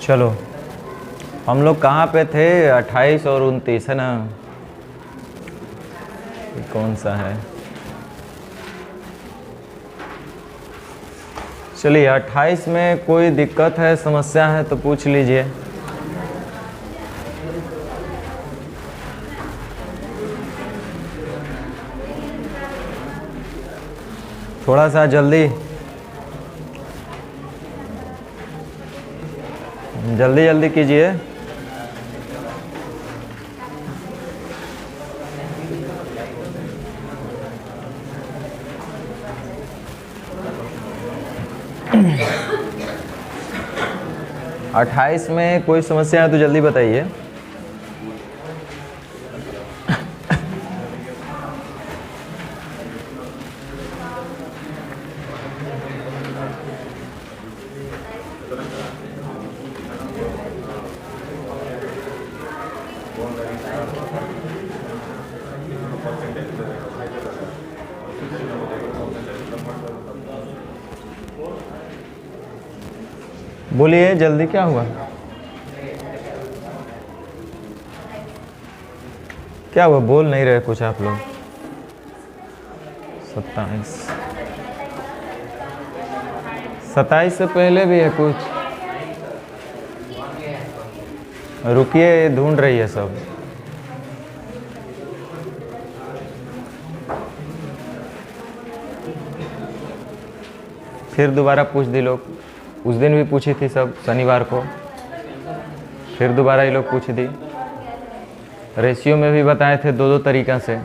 चलो, हम लोग कहाँ पे थे? 28 और 29 है ना? ये कौन सा है? चलिए, 28 में कोई दिक्कत है, समस्या है तो पूछ लीजिए। थोड़ा सा जल्दी जल्दी जल्दी कीजिए। अट्ठाईस में कोई समस्या है तो जल्दी बताइए। बोलिए जल्दी, क्या हुआ? क्या हुआ, बोल नहीं रहे कुछ आप लोग? 27 27 से पहले भी है कुछ? रुकिए, ढूंढ रही है सब। फिर दोबारा पूछ दी लोग। उस दिन भी पूछी थी सब, शनिवार को। फिर दोबारा ये लोग पूछ दी। रेशियो में भी बताए थे दो तरीक़ा से।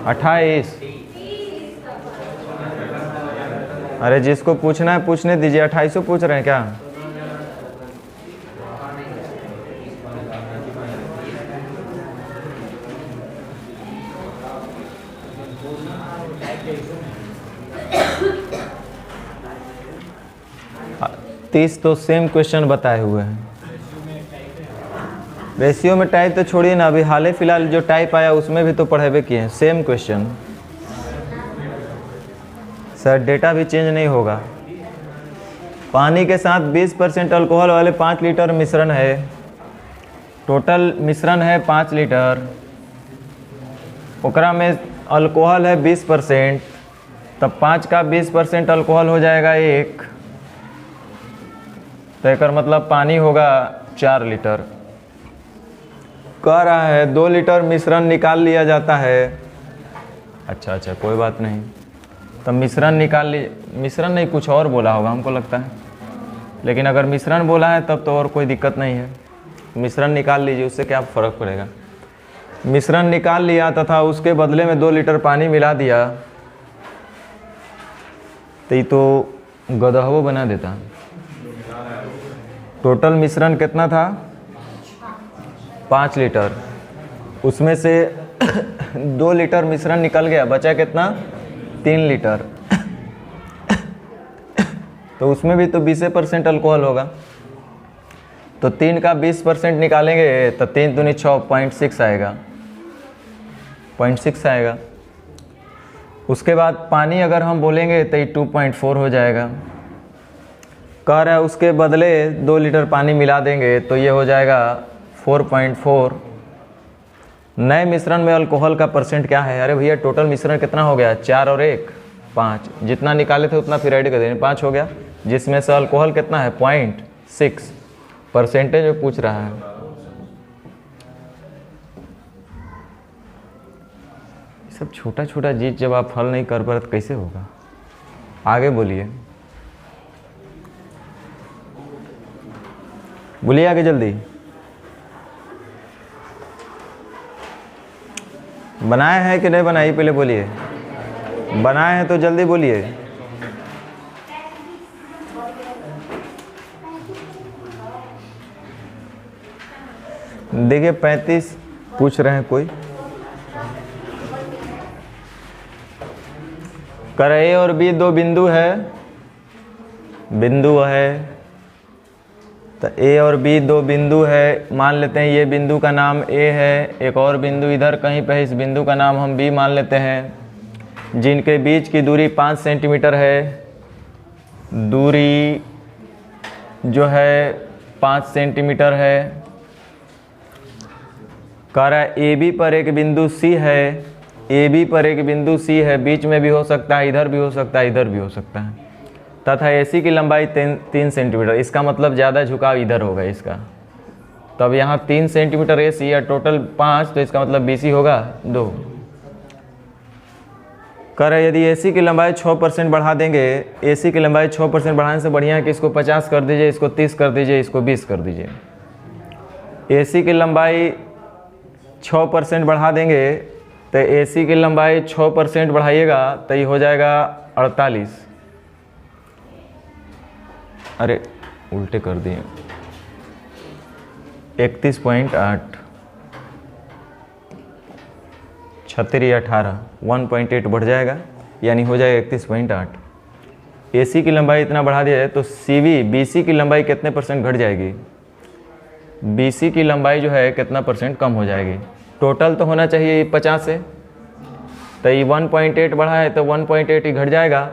अट्ठाईस। अरे जिसको पूछना है पूछने दीजिए। 28 पूछ रहे हैं क्या? तीस तो सेम क्वेश्चन बताए हुए हैं। रेशियो में टाइप तो छोड़िए ना, अभी हाल ही फिलहाल जो टाइप आया उसमें भी तो पढ़ेबे किए हैं, सेम क्वेश्चन। सर डेटा भी चेंज नहीं होगा। पानी के साथ 20% अल्कोहल वाले 5 लीटर मिश्रण है। टोटल मिश्रण है 5 लीटर, ओकरा में अल्कोहल है 20%, तब 5 का 20% अल्कोहल हो जाएगा 1, तो एक मतलब पानी होगा 4 लीटर। कह रहा है 2 लीटर मिश्रण निकाल लिया जाता है। अच्छा कोई बात नहीं, तो मिश्रण निकाल ली। मिश्रण नहीं, कुछ और बोला होगा हमको लगता है, लेकिन अगर मिश्रण बोला है तब तो और कोई दिक्कत नहीं है। मिश्रण निकाल लीजिए, उससे क्या फ़र्क पड़ेगा। मिश्रण निकाल लिया तथा उसके बदले में 2 लीटर पानी मिला दिया, तो ये तो गदहवो बना देता। टोटल मिश्रण कितना था? 5 लीटर। उसमें से 2 लीटर मिश्रण निकल गया, बचा कितना? 3 लीटर। तो उसमें भी तो 20% अल्कोहल होगा, तो 3 का 20% निकालेंगे तो 3 दूनी 6, 0.6 आएगा, 0.6 आएगा। उसके बाद पानी अगर हम बोलेंगे तो ये 2.4 हो जाएगा। कह रहा है उसके बदले 2 लीटर पानी मिला देंगे तो ये हो जाएगा 4.4। नए मिश्रण में अल्कोहल का परसेंट क्या है? अरे भैया टोटल मिश्रण कितना हो गया? 4 और 1 5। जितना निकाले थे उतना फिर ऐड कर देंगे, 5 हो गया, जिसमें से अल्कोहल कितना है? 0.6। परसेंटेज में पूछ रहा है। सब छोटा छोटा चीज जब आप हल नहीं कर पा रहे तो कैसे होगा? आगे बोलिए, बोलिए आगे जल्दी। बनाए हैं कि नहीं बनाए, पहले बोलिए। बनाए हैं तो जल्दी बोलिए। देखिए 35 पूछ रहे हैं कोई। कर ए और बी 2 बिंदु है, बिंदु है, तो ए और बी 2 बिंदु है। मान लेते हैं ये बिंदु का नाम ए है, एक और बिंदु इधर कहीं पे है, इस बिंदु का नाम हम बी मान लेते हैं। जिनके बीच की दूरी 5 सेंटीमीटर है, दूरी जो है 5 सेंटीमीटर है। कह रहा है ए बी पर एक बिंदु सी है, ए बी पर एक बिंदु सी है, बीच में भी हो सकता है, इधर भी हो सकता है, इधर भी हो सकता है, तथा ए सी की लंबाई 3 सेंटीमीटर। इसका मतलब ज़्यादा झुकाव इधर होगा इसका। तब यहाँ 3 सेंटीमीटर ए सी या टोटल 5, तो इसका मतलब बी सी होगा 2। कह रहे यदि ए सी की लंबाई 6% बढ़ा देंगे, ए सी की लंबाई 6% बढ़ाने से बढ़िया है कि इसको 50 कर दीजिए, इसको 30 कर दीजिए, इसको 20 कर दीजिए। ए सी की लंबाई 6% बढ़ा देंगे तो ए सी की लंबाई 6% बढ़ाइएगा तो ये हो जाएगा 48। अरे उल्टे कर दिए, 31.8, 36 18, 1.8 बढ़ जाएगा, यानी हो जाएगा 31.8। ए सी की लंबाई इतना बढ़ा दिया है तो सी वी बी सी की लंबाई कितने परसेंट घट जाएगी? बी सी की लंबाई जो है कितना परसेंट कम हो जाएगी? टोटल तो होना चाहिए 50 है, तो ये 1.8 बढ़ा है तो 1.8 ही घट जाएगा,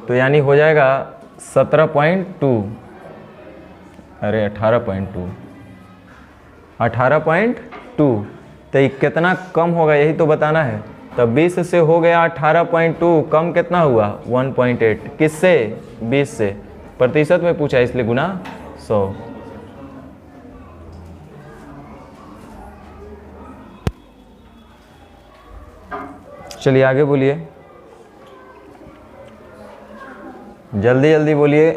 तो यानी हो जाएगा 17.2, अरे 18.2, 18.2। तो ये कितना कम होगा यही तो बताना है। तो 20 से हो गया 18.2, कम कितना हुआ? 1.8। किससे? 20 से। प्रतिशत में पूछा इसलिए गुना 100। चलिए आगे बोलिए, जल्दी जल्दी बोलिए।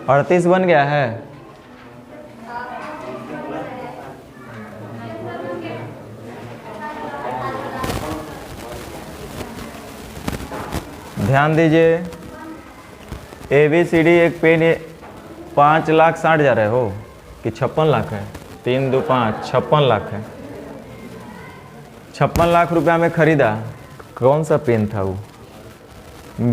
38 बन गया है। ध्यान दीजिए, ABCD एक पेन 5,60,000 है हो कि 56 लाख है? 3 2 5 56 लाख है। 56 लाख रुपया में खरीदा, कौन सा पेन था वो?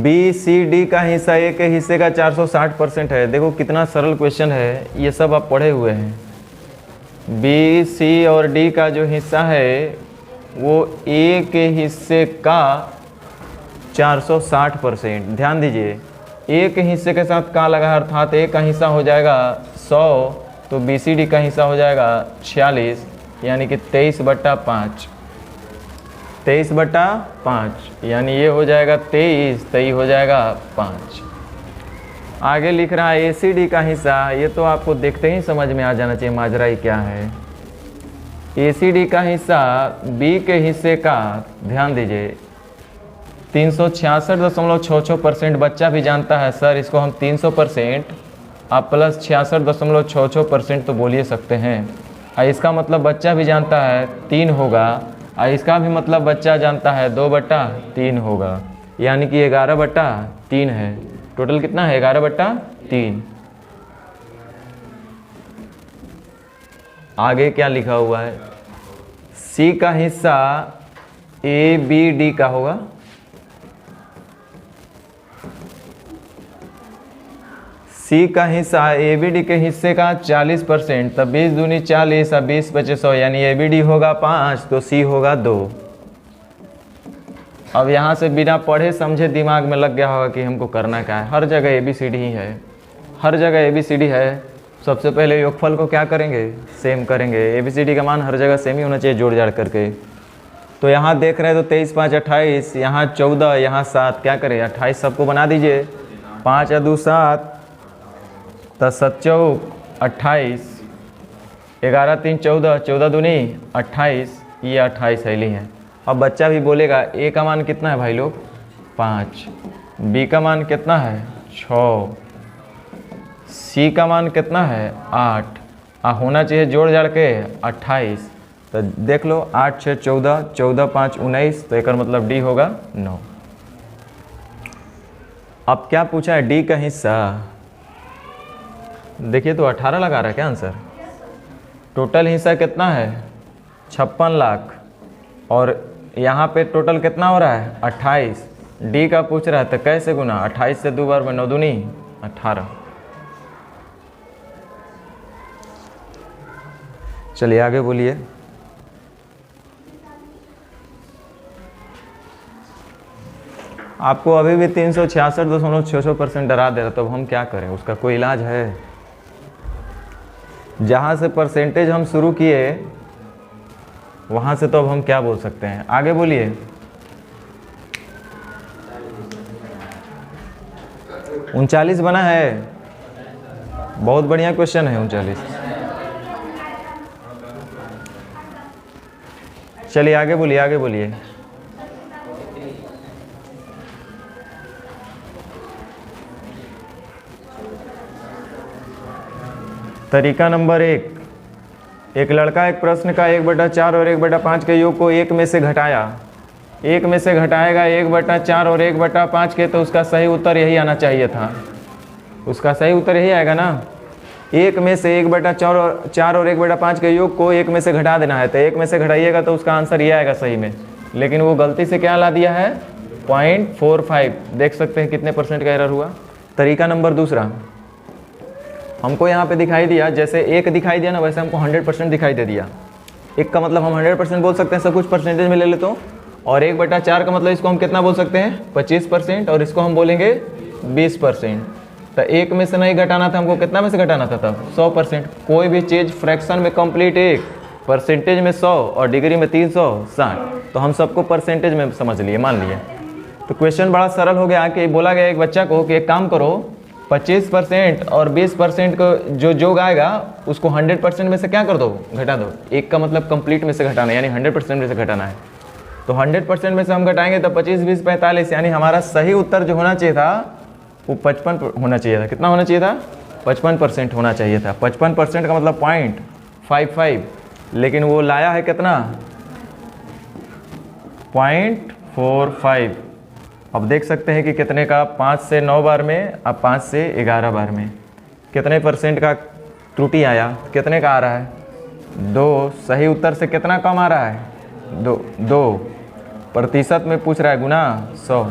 BCD का हिस्सा ए के हिस्से का 460% है। देखो कितना सरल क्वेश्चन है, ये सब आप पढ़े हुए हैं। BC और D का जो हिस्सा है वो ए के हिस्से का 460%। ध्यान दीजिए, ए के हिस्से के साथ का लगा है, अर्थात ए का हिस्सा हो जाएगा 100, तो BCD का हिस्सा हो जाएगा 46, यानी कि 23/5। 23/5 यानी ये हो जाएगा 23, तो ये हो जाएगा 5। आगे लिख रहा है ACD का हिस्सा, ये तो आपको देखते ही समझ में आ जाना चाहिए माजरा ही क्या है। ACD का हिस्सा B के हिस्से का, ध्यान दीजिए, 366.66%। बच्चा भी जानता है सर इसको हम 300% आप प्लस 66.66% तो बोलिए सकते हैं। और इसका मतलब बच्चा भी जानता है 3 होगा, और इसका भी मतलब बच्चा जानता है 2/3 होगा, यानी कि 11/3 है। टोटल कितना है? 11/3। आगे क्या लिखा हुआ है? C का हिस्सा ABD का होगा। C का हिस्सा ABD के हिस्से का 40%, तब 20 दूनी 40 और 20 बचे 100, यानी ABD होगा 5 तो C होगा 2। अब यहाँ से बिना पढ़े समझे दिमाग में लग गया होगा कि हमको करना क्या है। हर जगह ABCD ही है, हर जगह ABCD है। सबसे पहले योगफल को क्या करेंगे? सेम करेंगे। ABCD का मान हर जगह सेम ही होना चाहिए जोड़ जाड़ करके। तो यहाँ देख रहे हैं तो 23 5 28, यहाँ 14, यहाँ 7, क्या करें? 28 सबको बना दीजिए। 5 और 2 7, 10 7 चौक 28, 11 3 14, 14 दूनी 28, ये 28 हैली है। अब बच्चा भी बोलेगा ए का मान कितना है भाई लोग? 5, बी का मान कितना है? 6, सी का मान कितना है? 8, होना चाहिए जोड़ जाड़ के 28। तो देख लो 8 6 14, 14 5 19, तो एक मतलब डी होगा 9। अब क्या पूछा है? डी का हिस्सा। देखिए तो 18 लगा रहा है क्या आंसर? टोटल हिस्सा कितना है? 56 लाख, और यहाँ पे टोटल कितना हो रहा है? 28। डी का पूछ रहा है तो कैसे गुना? 28 से 2 बार में 9 दूनी 18। चलिए आगे बोलिए। आपको अभी भी 366.66% डरा दे रहा, तो अब हम क्या करें? उसका कोई इलाज है? जहाँ से परसेंटेज हम शुरू किए वहाँ से तो अब हम क्या बोल सकते हैं? आगे बोलिए। उनचालीस बना है, बहुत बढ़िया क्वेश्चन है 39। चलिए आगे बोलिए, आगे बोलिए। तरीका नंबर 1, एक लड़का एक प्रश्न का 1/4 और 1/5 के योग को 1 में से घटाया। 1 में से घटाएगा 1/4 और 1/5 के, तो उसका सही उत्तर यही आना चाहिए था। उसका सही उत्तर यही आएगा ना। 1 में से 1/4 और 1/5 के योग को 1 में से घटा देना है, तो 1 में से घटाइएगा तो उसका आंसर ये आएगा सही में। लेकिन वो गलती से क्या ला दिया है? 0.45। देख सकते हैं कितने परसेंट का एरर हुआ। तरीका नंबर 2, हमको यहाँ पे दिखाई दिया, जैसे 1 दिखाई दिया ना, वैसे हमको 100% दिखाई दे दिया। 1 का मतलब हम 100% बोल सकते हैं, सब कुछ परसेंटेज में ले ले तो। और 1/4 का मतलब इसको हम कितना बोल सकते हैं? 25%। और इसको हम बोलेंगे 20%। तो 1 में से नहीं घटाना था हमको, कितना में से घटाना था तब? 100%। कोई भी चीज़ फ्रैक्शन में कंप्लीट 1, परसेंटेज में 100 और डिग्री में 360, तो हम सबको परसेंटेज में समझ लिए, मान लिए। तो क्वेश्चन बड़ा सरल हो गया कि बोला गया एक बच्चा को कि एक काम करो, 25% और 20% को जो योग आएगा उसको 100% में से क्या कर दो? घटा दो। 1 का मतलब कंप्लीट में से घटाना है, यानी 100% में से घटाना है। तो 100% में से हम घटाएंगे तो 25, 20, 45, यानी हमारा सही उत्तर जो होना चाहिए था वो 55 होना चाहिए था। कितना होना चाहिए था? 55% होना चाहिए था। 55% का मतलब 0.55, लेकिन वो लाया है कितना? 0.45। अब देख सकते हैं कि कितने का? 5 से 9 बार में, अब 5 से 11 बार में कितने परसेंट का त्रुटि आया? कितने का आ रहा है? 2। सही उत्तर से कितना कम आ रहा है? 2 प्रतिशत में पूछ रहा है, गुना 100।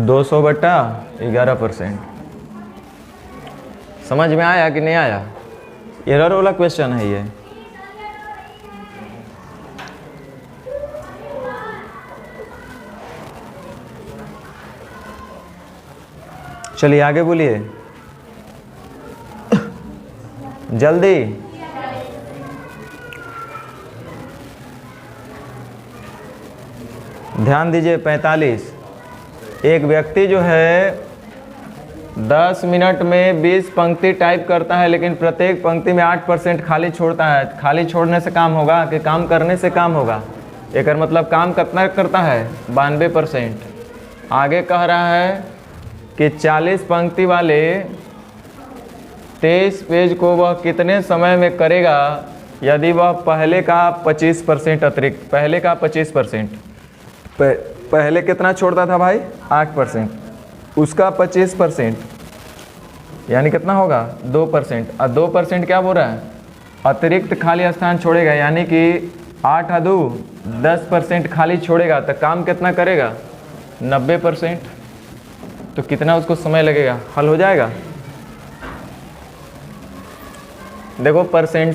200/11%। समझ में आया कि नहीं आया? एरर वाला क्वेश्चन है ये। चलिए आगे बोलिए जल्दी। ध्यान दीजिए। 45, एक व्यक्ति जो है 10 मिनट में 20 पंक्ति टाइप करता है, लेकिन प्रत्येक पंक्ति में 8% खाली छोड़ता है। खाली छोड़ने से काम होगा कि काम करने से काम होगा? एक मतलब काम कितना करता है? 92%। आगे कह रहा है कि 40 पंक्ति वाले 23 पेज को वह कितने समय में करेगा यदि वह पहले का 25% अतिरिक्त, पहले का 25%, पहले कितना छोड़ता था भाई? 8%, उसका 25%, यानी कितना होगा? 2%। और 2% क्या बोल रहा है? अतिरिक्त खाली स्थान छोड़ेगा, यानी कि 8 2 10% खाली छोड़ेगा, तो काम कितना करेगा? 90%। तो कितना उसको समय लगेगा? हल हो जाएगा? देखो, परसेंट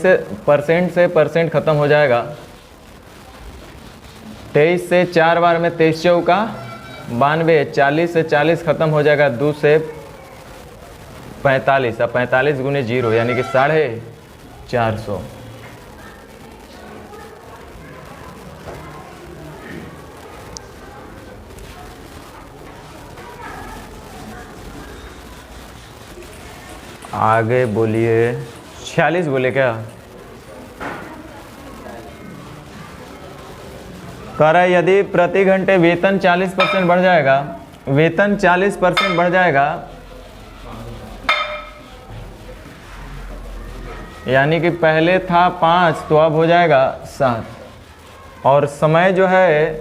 से परसेंट खत्म हो जाएगा। 23 से 4 बार में 23 चौका 92, 40 से 40 खत्म हो जाएगा, 2 से 45, अब 45 गुने 0 यानी कि 450। आगे बोलिए। 46 बोले क्या? कह रहा है यदि प्रति घंटे वेतन 40% बढ़ जाएगा, वेतन 40% बढ़ जाएगा, यानी कि पहले था 5 तो अब हो जाएगा 7, और समय जो है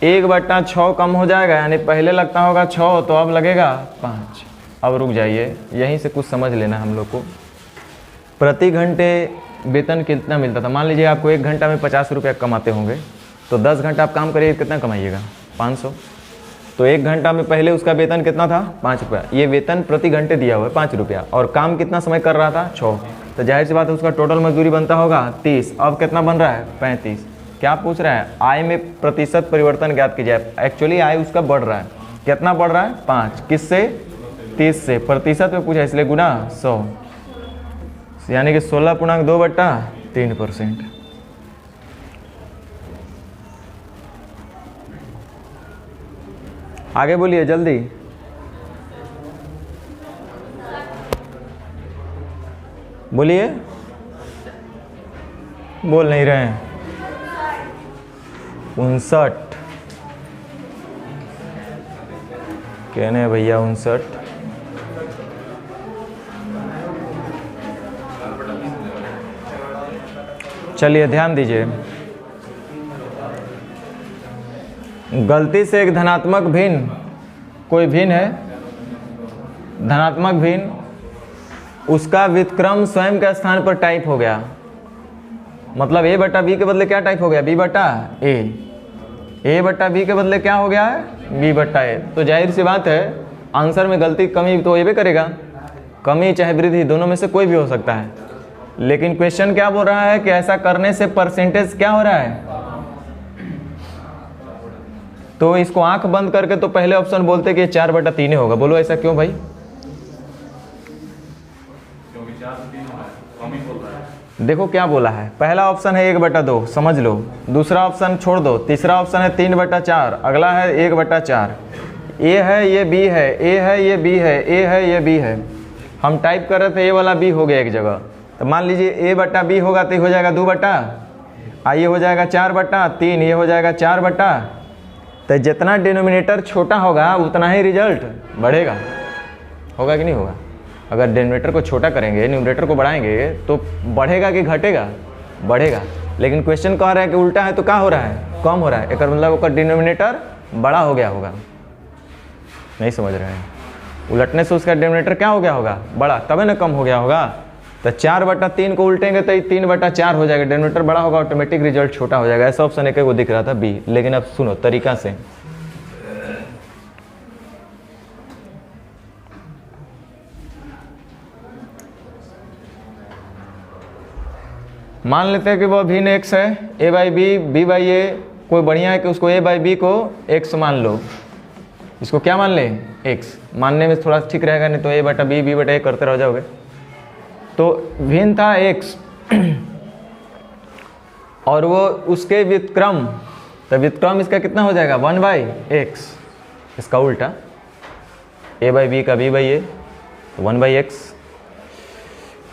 1/6 कम हो जाएगा, यानी पहले लगता होगा 6 तो अब लगेगा 5। अब रुक जाइए, यहीं से कुछ समझ लेना हम लोग को। प्रति घंटे वेतन कितना मिलता था? मान लीजिए आपको 1 घंटा में 50 रुपया कमाते होंगे, तो 10 घंटा आप काम करिए, कितना कमाइएगा? 500। तो तो 1 घंटा में पहले उसका वेतन कितना था 5 रुपया, ये वेतन प्रति घंटे दिया हुआ है 5 रुपया, और काम कितना समय कर रहा था 6, तो जाहिर सी बात है उसका टोटल मजदूरी बनता होगा 30। अब कितना बन रहा है 35। क्या पूछ रहा है, आय में प्रतिशत परिवर्तन ज्ञात कीजिए। एक्चुअली आय उसका बढ़ रहा है, कितना बढ़ रहा है 5, किससे 30 से, प्रतिशत में पूछा इसलिए गुना 100, यानी कि 16.2/3%। आगे बोलिए जल्दी, बोलिए, बोल नहीं रहे हैं। 59 कहने भैया 59। चलिए ध्यान दीजिए, गलती से एक धनात्मक भिन्न, कोई भिन्न है धनात्मक भिन्न, उसका व्युत्क्रम स्वयं के स्थान पर टाइप हो गया, मतलब a बटा b के बदले क्या टाइप हो गया b बटा a बटा b के बदले क्या हो गया है b बटा a। तो जाहिर सी बात है आंसर में गलती कमी तो ये भी करेगा, कमी चाहे वृद्धि दोनों में से कोई भी हो सकता है, लेकिन क्वेश्चन क्या बोल रहा है कि ऐसा करने से परसेंटेज क्या हो रहा है। तो इसको आंख बंद करके तो पहले ऑप्शन बोलते कि 4/3 होगा, बोलो ऐसा क्यों भाई। देखो क्या बोला है, पहला ऑप्शन है 1/2 समझ लो, दूसरा ऑप्शन छोड़ दो, तीसरा ऑप्शन है 3/4, अगला है 1/4। ए है ये बी है, ए है ये बी है, ए है ये बी है। हम टाइप कर रहे थे ए वाला बी हो गया एक जगह, तो मान लीजिए ए बटा बी होगा तो ये हो जाएगा 2/, ये हो जाएगा 4/3, ये हो जाएगा 4/। तो जितना डिनोमिनेटर छोटा होगा उतना ही रिजल्ट बढ़ेगा, होगा कि नहीं होगा। अगर डिनोमिनेटर को छोटा करेंगे न्यूमरेटर को बढ़ाएंगे तो बढ़ेगा कि घटेगा, बढ़ेगा। लेकिन क्वेश्चन कह रहा है कि उल्टा है, तो क्या हो रहा है कम हो रहा है, एक मतलब उसका डिनोमिनेटर बड़ा हो गया होगा। नहीं समझ रहे हैं, उलटने से उसका डिनोमिनेटर क्या हो गया होगा बड़ा, तभी ना कम हो गया होगा। तो 4/3 को उल्टेंगे तो 3/4 हो जाएगा, डिनोमिनेटर बड़ा होगा, ऑटोमेटिक रिजल्ट छोटा हो जाएगा। ऐसा ऑप्शन एक को दिख रहा था बी। लेकिन अब सुनो तरीका से, मान लेते हैं कि वो भिन्न x है, a by b, b by a. कोई बढ़िया है कि उसको a बाई बी को x मान लो, इसको क्या मान लें x, मानने में थोड़ा ठीक रहेगा, नहीं तो a बटा बी, बी बटा ए करते रह जाओगे। तो भिन्न था x और वो उसके व्युत्क्रम, तो व्युत्क्रम इसका कितना हो जाएगा 1/x, इसका उल्टा a बाई बी का b बाई ए, 1/x।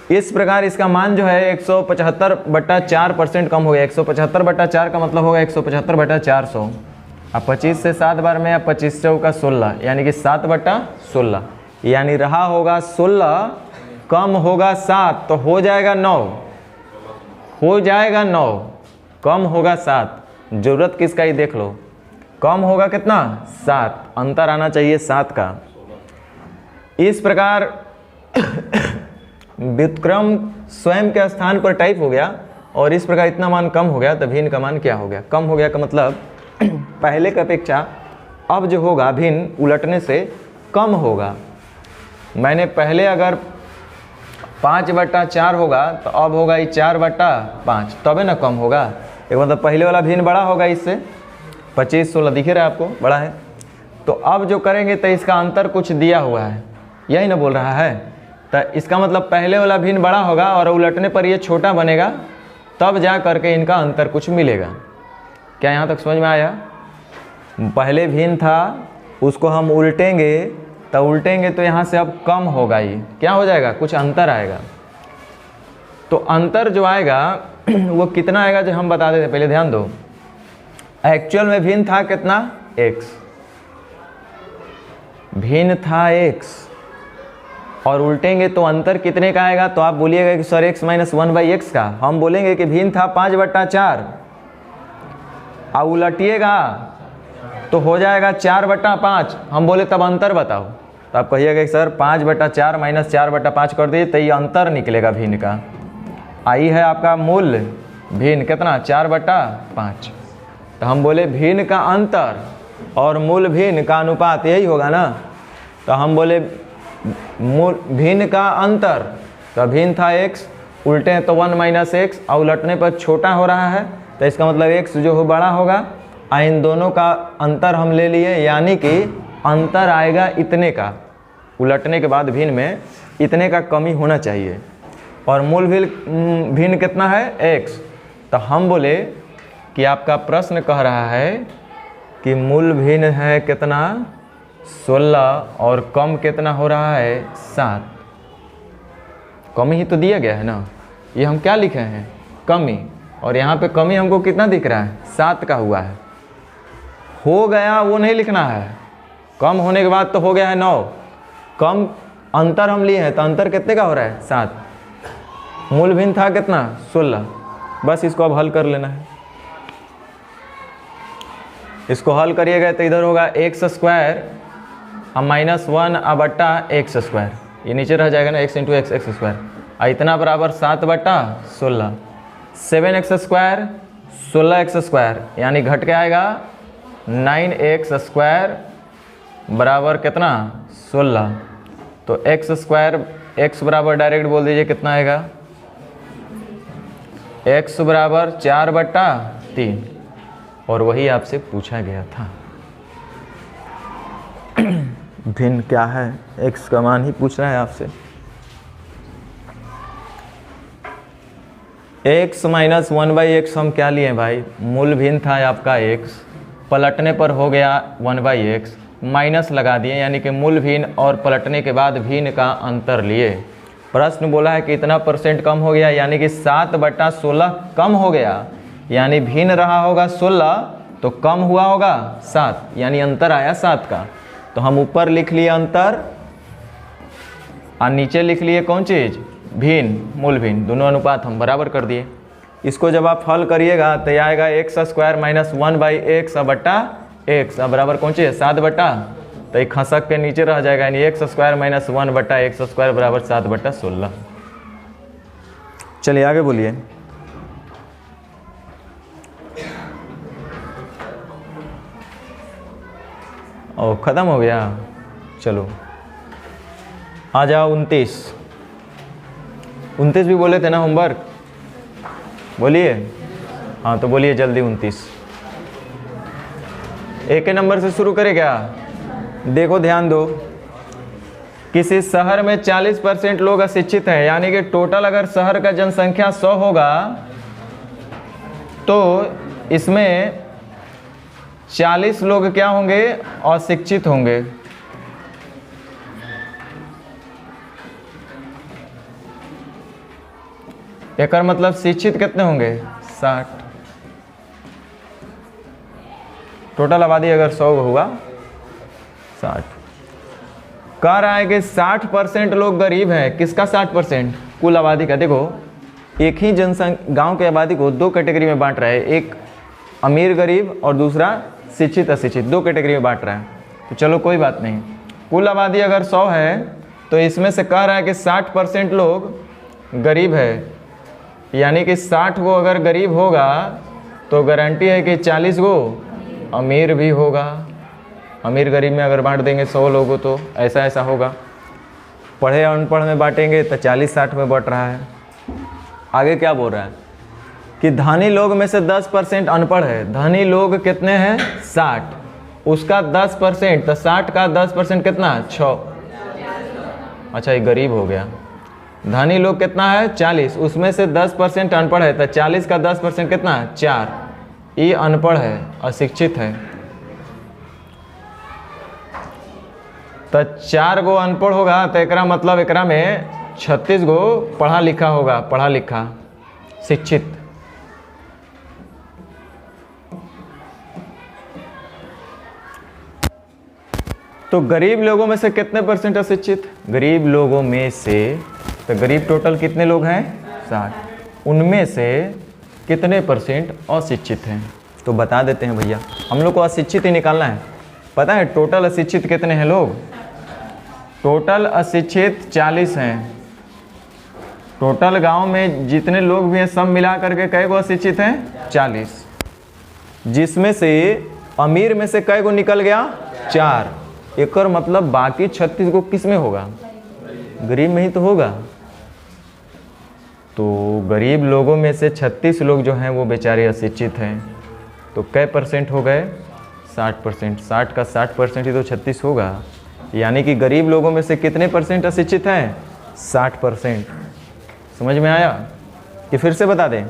इस प्रकार इसका मान जो है 175/4% कम हो गया। 175/4 का मतलब होगा 175/400। अब 25 से 7 बार में, अब 25 चौका 16, यानी कि 7/16, यानी रहा होगा 16 कम होगा 7, तो हो जाएगा 9, हो जाएगा 9, कम होगा 7। जरूरत किसका ही देख लो, कम होगा कितना 7, अंतर आना चाहिए 7 का। इस प्रकार व्युत्क्रम स्वयं के स्थान पर टाइप हो गया और इस प्रकार इतना मान कम हो गया, तो भिन्न का मान क्या हो गया कम हो गया का मतलब पहले की अपेक्षा अब जो होगा भिन्न उलटने से कम होगा। मैंने पहले अगर 5/4 होगा तो अब होगा ये 4/5, तबे ना कम होगा। एक मतलब पहले वाला भिन्न बड़ा होगा इससे, 25-16 दिख रहा है आपको बड़ा है। तो अब जो करेंगे तो इसका अंतर कुछ दिया हुआ है, यही ना बोल रहा है। तो इसका मतलब पहले वाला भिन्न बड़ा होगा और उलटने पर ये छोटा बनेगा, तब जा करके इनका अंतर कुछ मिलेगा। क्या यहाँ तक समझ में आया। पहले भिन्न था उसको हम उल्टेंगे तो यहाँ से अब कम होगा, ये क्या हो जाएगा कुछ अंतर आएगा। तो अंतर जो आएगा वो कितना आएगा जो हम बता देते, पहले ध्यान दो। एक्चुअल में भिन्न था कितना x, भिन्न था x और उल्टेंगे तो अंतर कितने का आएगा। तो आप बोलिएगा कि सर x माइनस 1/x का, हम बोलेंगे कि भिन्न था 5/4 और उलटिएगा तो हो जाएगा 4/5। हम बोले तब अंतर बताओ, तो आप कहिएगा कि सर 5/4 माइनस 4/5 कर दिए तो ये अंतर निकलेगा भिन्न का। आई है आपका मूल्य भिन्न कितना 4/5, तो हम बोले भिन्न का अंतर और मूल भिन्न का अनुपात यही होगा ना। तो हम बोले मूल भिन्न का अंतर, तो भिन्न था x, उल्टे हैं तो 1 माइनस एक्स, और उलटने पर छोटा हो रहा है तो इसका मतलब x जो हो बड़ा होगा। इन दोनों का अंतर हम ले लिए, यानी कि अंतर आएगा इतने का, उलटने के बाद भिन्न में इतने का कमी होना चाहिए। और मूल भिन्न कितना है x। तो हम बोले कि आपका प्रश्न कह रहा है कि मूल भिन्न है कितना 16 और कम कितना हो रहा है 7। कमी ही तो दिया गया है ना, ये हम क्या लिखे हैं कमी, और यहाँ पे कमी हमको कितना दिख रहा है 7 का हुआ है। हो गया वो नहीं लिखना है, कम होने के बाद तो हो गया है 9, कम अंतर हम लिए हैं तो अंतर कितने का हो रहा है 7। मूल भिन्न था कितना 16, बस इसको अब हल कर लेना है। इसको हल करिएगा तो इधर होगा एक्स स्क्वायर अब -1 अब बट्टा एक्स स्क्वायर, ये नीचे रह जाएगा ना, x into x x square, इतना बराबर 7/16, 7x स्क्वायर 16x स्क्वायर, यानी घट के आएगा 9x स्क्वायर बराबर कितना 16। तो x स्क्वायर x बराबर डायरेक्ट बोल दीजिए कितना आएगा, x बराबर 4/3, और वही आपसे पूछा गया था। भिन्न क्या है, x का मान ही पूछ रहा है आपसे। x माइनस 1/x हम क्या लिए भाई, मूल भिन्न था आपका x, पलटने पर हो गया 1/x, माइनस लगा दिए, यानी कि मूल भिन्न और पलटने के बाद भिन्न का अंतर लिए। प्रश्न बोला है कि इतना % कम हो गया, यानी कि 7/16 कम हो गया, यानी भिन्न रहा होगा 16 तो कम हुआ होगा 7, यानी अंतर आया 7 का। तो हम ऊपर लिख लिए अंतर और नीचे लिख लिए कौन चीज़ भिन्न, मूल भिन्न, दोनों अनुपात हम बराबर कर दिए। इसको जब आप हल करिएगा तो यह आएगा x स्क्वायर माइनस 1/x बट्टा x बराबर कौन चीज़ 7 तो एक खसक के नीचे रह जाएगा, यानी x square minus 1/x square बराबर 7/16। चलिए आगे बोलिए। ओ ख़त्म हो गया, चलो आ जाओ 29 भी बोले थे ना होमवर्क, बोलिए। हाँ तो बोलिए जल्दी 29। एक के नंबर से शुरू करें क्या, देखो ध्यान दो। किसी शहर में 40% लोग अशिक्षित हैं, यानी कि टोटल अगर शहर का जनसंख्या 100 होगा तो इसमें 40 लोग क्या होंगे अशिक्षित होंगे। एक मतलब शिक्षित कितने होंगे 60। टोटल आबादी अगर 100 होगा 60। कह रहा है कि 60% लोग गरीब हैं। किसका 60%? कुल आबादी का। देखो एक ही जनसंख्या गांव की आबादी को 2 कैटेगरी में बांट रहा है, एक अमीर गरीब और दूसरा शिक्षित अशिक्षित, 2 कैटेगरी में बांट रहा है। तो चलो कोई बात नहीं, कुल आबादी अगर 100 है तो इसमें से कह रहा है कि 60% लोग गरीब है, यानी कि 60 गो अगर गरीब होगा तो गारंटी है कि 40 गो अमीर भी होगा। अमीर गरीब में अगर बांट देंगे 100 लोगों तो ऐसा ऐसा होगा। पढ़े अनपढ़ में बांटेंगे तो 40-60 में बढ़ रहा है। आगे क्या बोल रहा है कि धनी लोग में से 10% अनपढ़ है। धनी लोग कितने हैं 60, उसका 10% तो 60 का 10% कितना 6। अच्छा ये गरीब हो गया। धनी लोग कितना है 40, उसमें से 10% अनपढ़ है तो 40 का 10% कितना 4। ये अनपढ़ है अशिक्षित है, तो 4 गो अनपढ़ होगा तो एकरा मतलब एकरा में 36 गो पढ़ा लिखा होगा, पढ़ा लिखा शिक्षित। तो गरीब लोगों में से कितने % अशिक्षित? गरीब लोगों में से, तो गरीब टोटल कितने लोग हैं 60, उनमें से कितने % अशिक्षित हैं? तो बता देते हैं भैया, हम लोग को अशिक्षित ही निकालना है। पता है टोटल अशिक्षित कितने हैं लोग? टोटल अशिक्षित 40 हैं। टोटल गांव में जितने लोग भी हैं सब मिला करके कई गो अशिक्षित हैं 40, जिसमें से अमीर में से कै गो निकल गया? 4। एक और मतलब बाकी 36 गो किस में होगा? गरीब में ही तो होगा। तो गरीब लोगों में से 36 लोग जो हैं वो बेचारे अशिक्षित हैं। तो कै परसेंट हो गए? 60%। 60 का 60% ही तो 36 होगा। यानी कि गरीब लोगों में से कितने परसेंट अशिक्षित हैं? 60%। समझ में आया कि फिर से बता दें?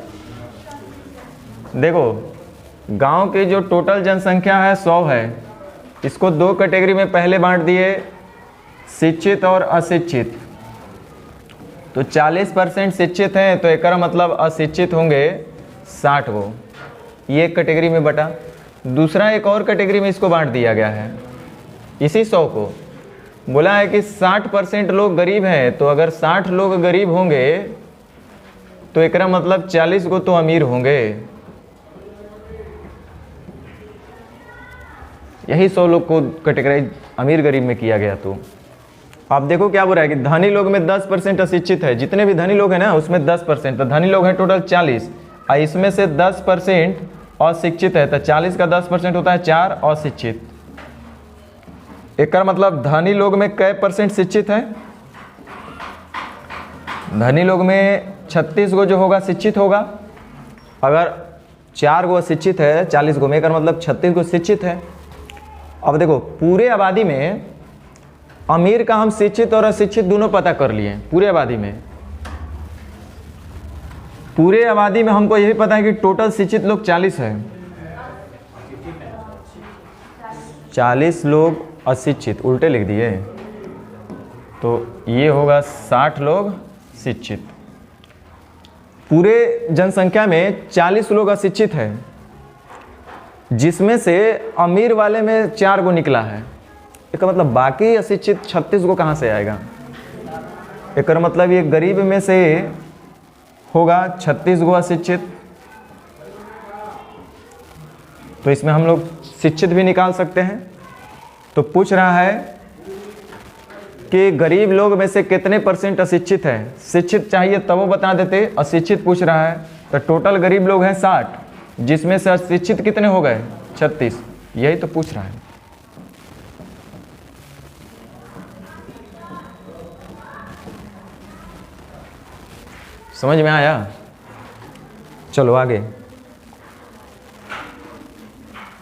देखो, गांव की जो टोटल जनसंख्या है 100 है। इसको 2 कैटेगरी में पहले बांट दिए, शिक्षित और अशिक्षित। तो 40% शिक्षित हैं, तो एक मतलब अशिक्षित होंगे 60 गो। ये एक कैटेगरी में बटा। दूसरा एक और कैटेगरी में इसको बांट दिया गया है, इसी 100 को। बोला है कि 60% लोग गरीब हैं, तो अगर 60 लोग गरीब होंगे तो एक मतलब 40 गो तो अमीर होंगे। यही 100 लोग को कैटेगराइज अमीर गरीब में किया गया। तो आप देखो क्या बोल रहा है कि धनी लोग में 10% अशिक्षित है। जितने भी धनी लोग हैं ना उसमें 10%, तो धनी लोग हैं टोटल 40 और इसमें से 10% अशिक्षित है। तो 40 का 10% होता है 4 अशिक्षित। एक मतलब धनी लोग में कै परसेंट शिक्षित है? धनी लोग में 36 गो जो होगा शिक्षित होगा। अगर 4 गो अशिक्षित है 40 गो में, एक मतलब 36 गो शिक्षित है। अब देखो, पूरे आबादी में अमीर का हम शिक्षित और अशिक्षित दोनों पता कर लिए। पूरे आबादी में हमको यही पता है कि टोटल शिक्षित लोग 40 है, 40 लोग अशिक्षित, उल्टे लिख दिए। तो ये होगा 60 लोग शिक्षित। पूरे जनसंख्या में 40 लोग अशिक्षित है, जिसमें से अमीर वाले में 4 गो निकला है। एक मतलब बाकी अशिक्षित 36 गो कहाँ से आएगा? एक मतलब ये गरीब में से होगा 36 गो अशिक्षित। तो इसमें हम लोग शिक्षित भी निकाल सकते हैं। तो पूछ रहा है कि गरीब लोग में से कितने परसेंट अशिक्षित है। शिक्षित चाहिए तब वो बता देते, अशिक्षित पूछ रहा है। तो टोटल गरीब लोग हैं 60, जिसमें से अशिक्षित कितने हो गए? 36। यही तो पूछ रहा है। समझ में आया? चलो आगे,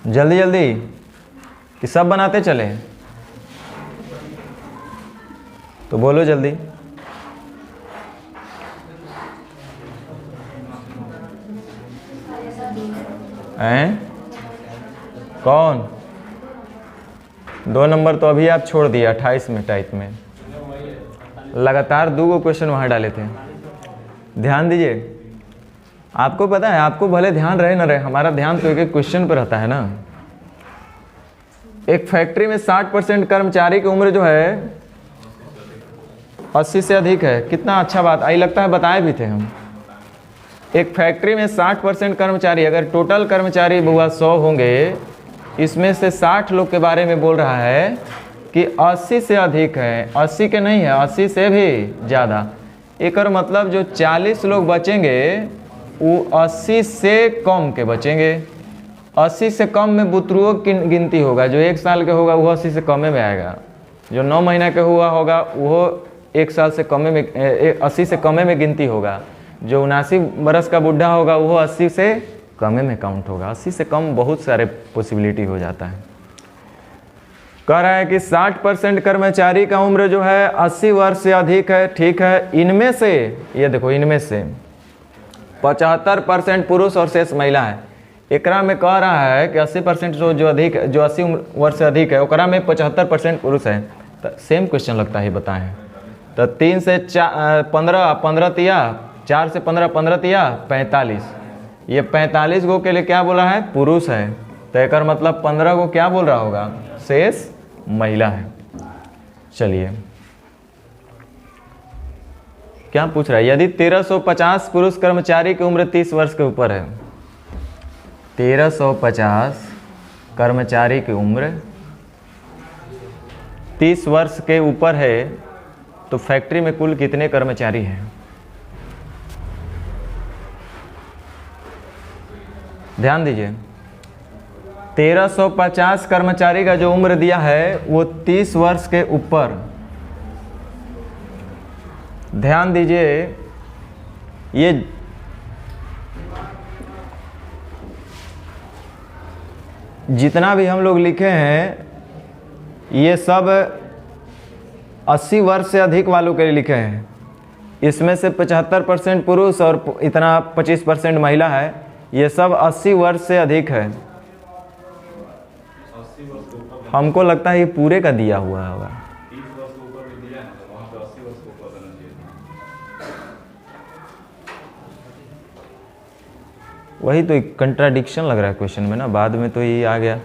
जल्दी जल्दी कि सब बनाते चले। तो बोलो जल्दी। हैं? कौन? 2 नंबर तो अभी आप छोड़ दिए 28 में टाइप में। लगातार 2 गो क्वेश्चन वहाँ डाले थे। ध्यान दीजिए। आपको पता है, आपको भले ध्यान रहे ना रहे, हमारा ध्यान तो एक क्वेश्चन पर रहता है ना। एक फैक्ट्री में 60% कर्मचारी की उम्र जो है 80 से अधिक है। कितना अच्छा बात, आई लगता है बताए भी थे हम। एक फैक्ट्री में 60% कर्मचारी, अगर टोटल कर्मचारी बुआ 100 होंगे, इसमें से 60 लोग के बारे में बोल रहा है कि 80 से अधिक है। 80 के नहीं है, 80 से भी ज़्यादा। एक और मतलब जो 40 लोग बचेंगे वो 80 से कम के बचेंगे। 80 से कम में बुतरुओं की गिनती होगा। जो 1 साल के होगा वो 80 से कम में आएगा। जो 9 महीना के हुआ होगा वो 1 साल से कम में 80 से कम में गिनती होगा। जो 79 बरस का बुढ़ा होगा वो 80 से कम में काउंट होगा। 80 से कम बहुत सारे पॉसिबिलिटी हो जाता है। कह रहा है कि 60% कर्मचारी का उम्र जो है 80 वर्ष से अधिक है। ठीक है, इनमें से ये देखो, इनमें से 75% पुरुष और शेष महिला है। एकरा में कह रहा है कि 80% जो अधिक, जो 80 वर्ष से अधिक है, ओकरा में 75% पुरुष है। तो सेम क्वेश्चन लगता है, बताएं। तो 3 से 15, 15 तिया 4 से 15, 15 तिया 45। ये 45 गो के लिए क्या बोल रहा है? पुरुष है। तो एक मतलब 15 गो क्या बोल रहा होगा? शेष महिला है। चलिए, क्या पूछ रहा है? यदि 1350 पुरुष कर्मचारी की उम्र 30 वर्ष के ऊपर है, 1350 कर्मचारी की उम्र 30 वर्ष के ऊपर है, तो फैक्ट्री में कुल कितने कर्मचारी हैं? ध्यान दीजिए। 1350 कर्मचारी का जो उम्र दिया है वो 30 वर्ष के ऊपर। ध्यान दीजिए, ये जितना भी हम लोग लिखे हैं ये सब 80 वर्ष से अधिक वालों के लिए लिखे हैं। इसमें से 75% पुरुष और इतना 25% महिला है। ये सब 80 वर्ष से अधिक है। हमको लगता है ये पूरे का दिया हुआ होगा। 30 वर्ष के ऊपर भी दिया है तो वहाँ पे 80 वर्ष के ऊपर करना चाहिए था। वही तो एक कंट्राडिक्शन लग रहा है क्वेश्चन में ना, बाद में तो ये आ गया।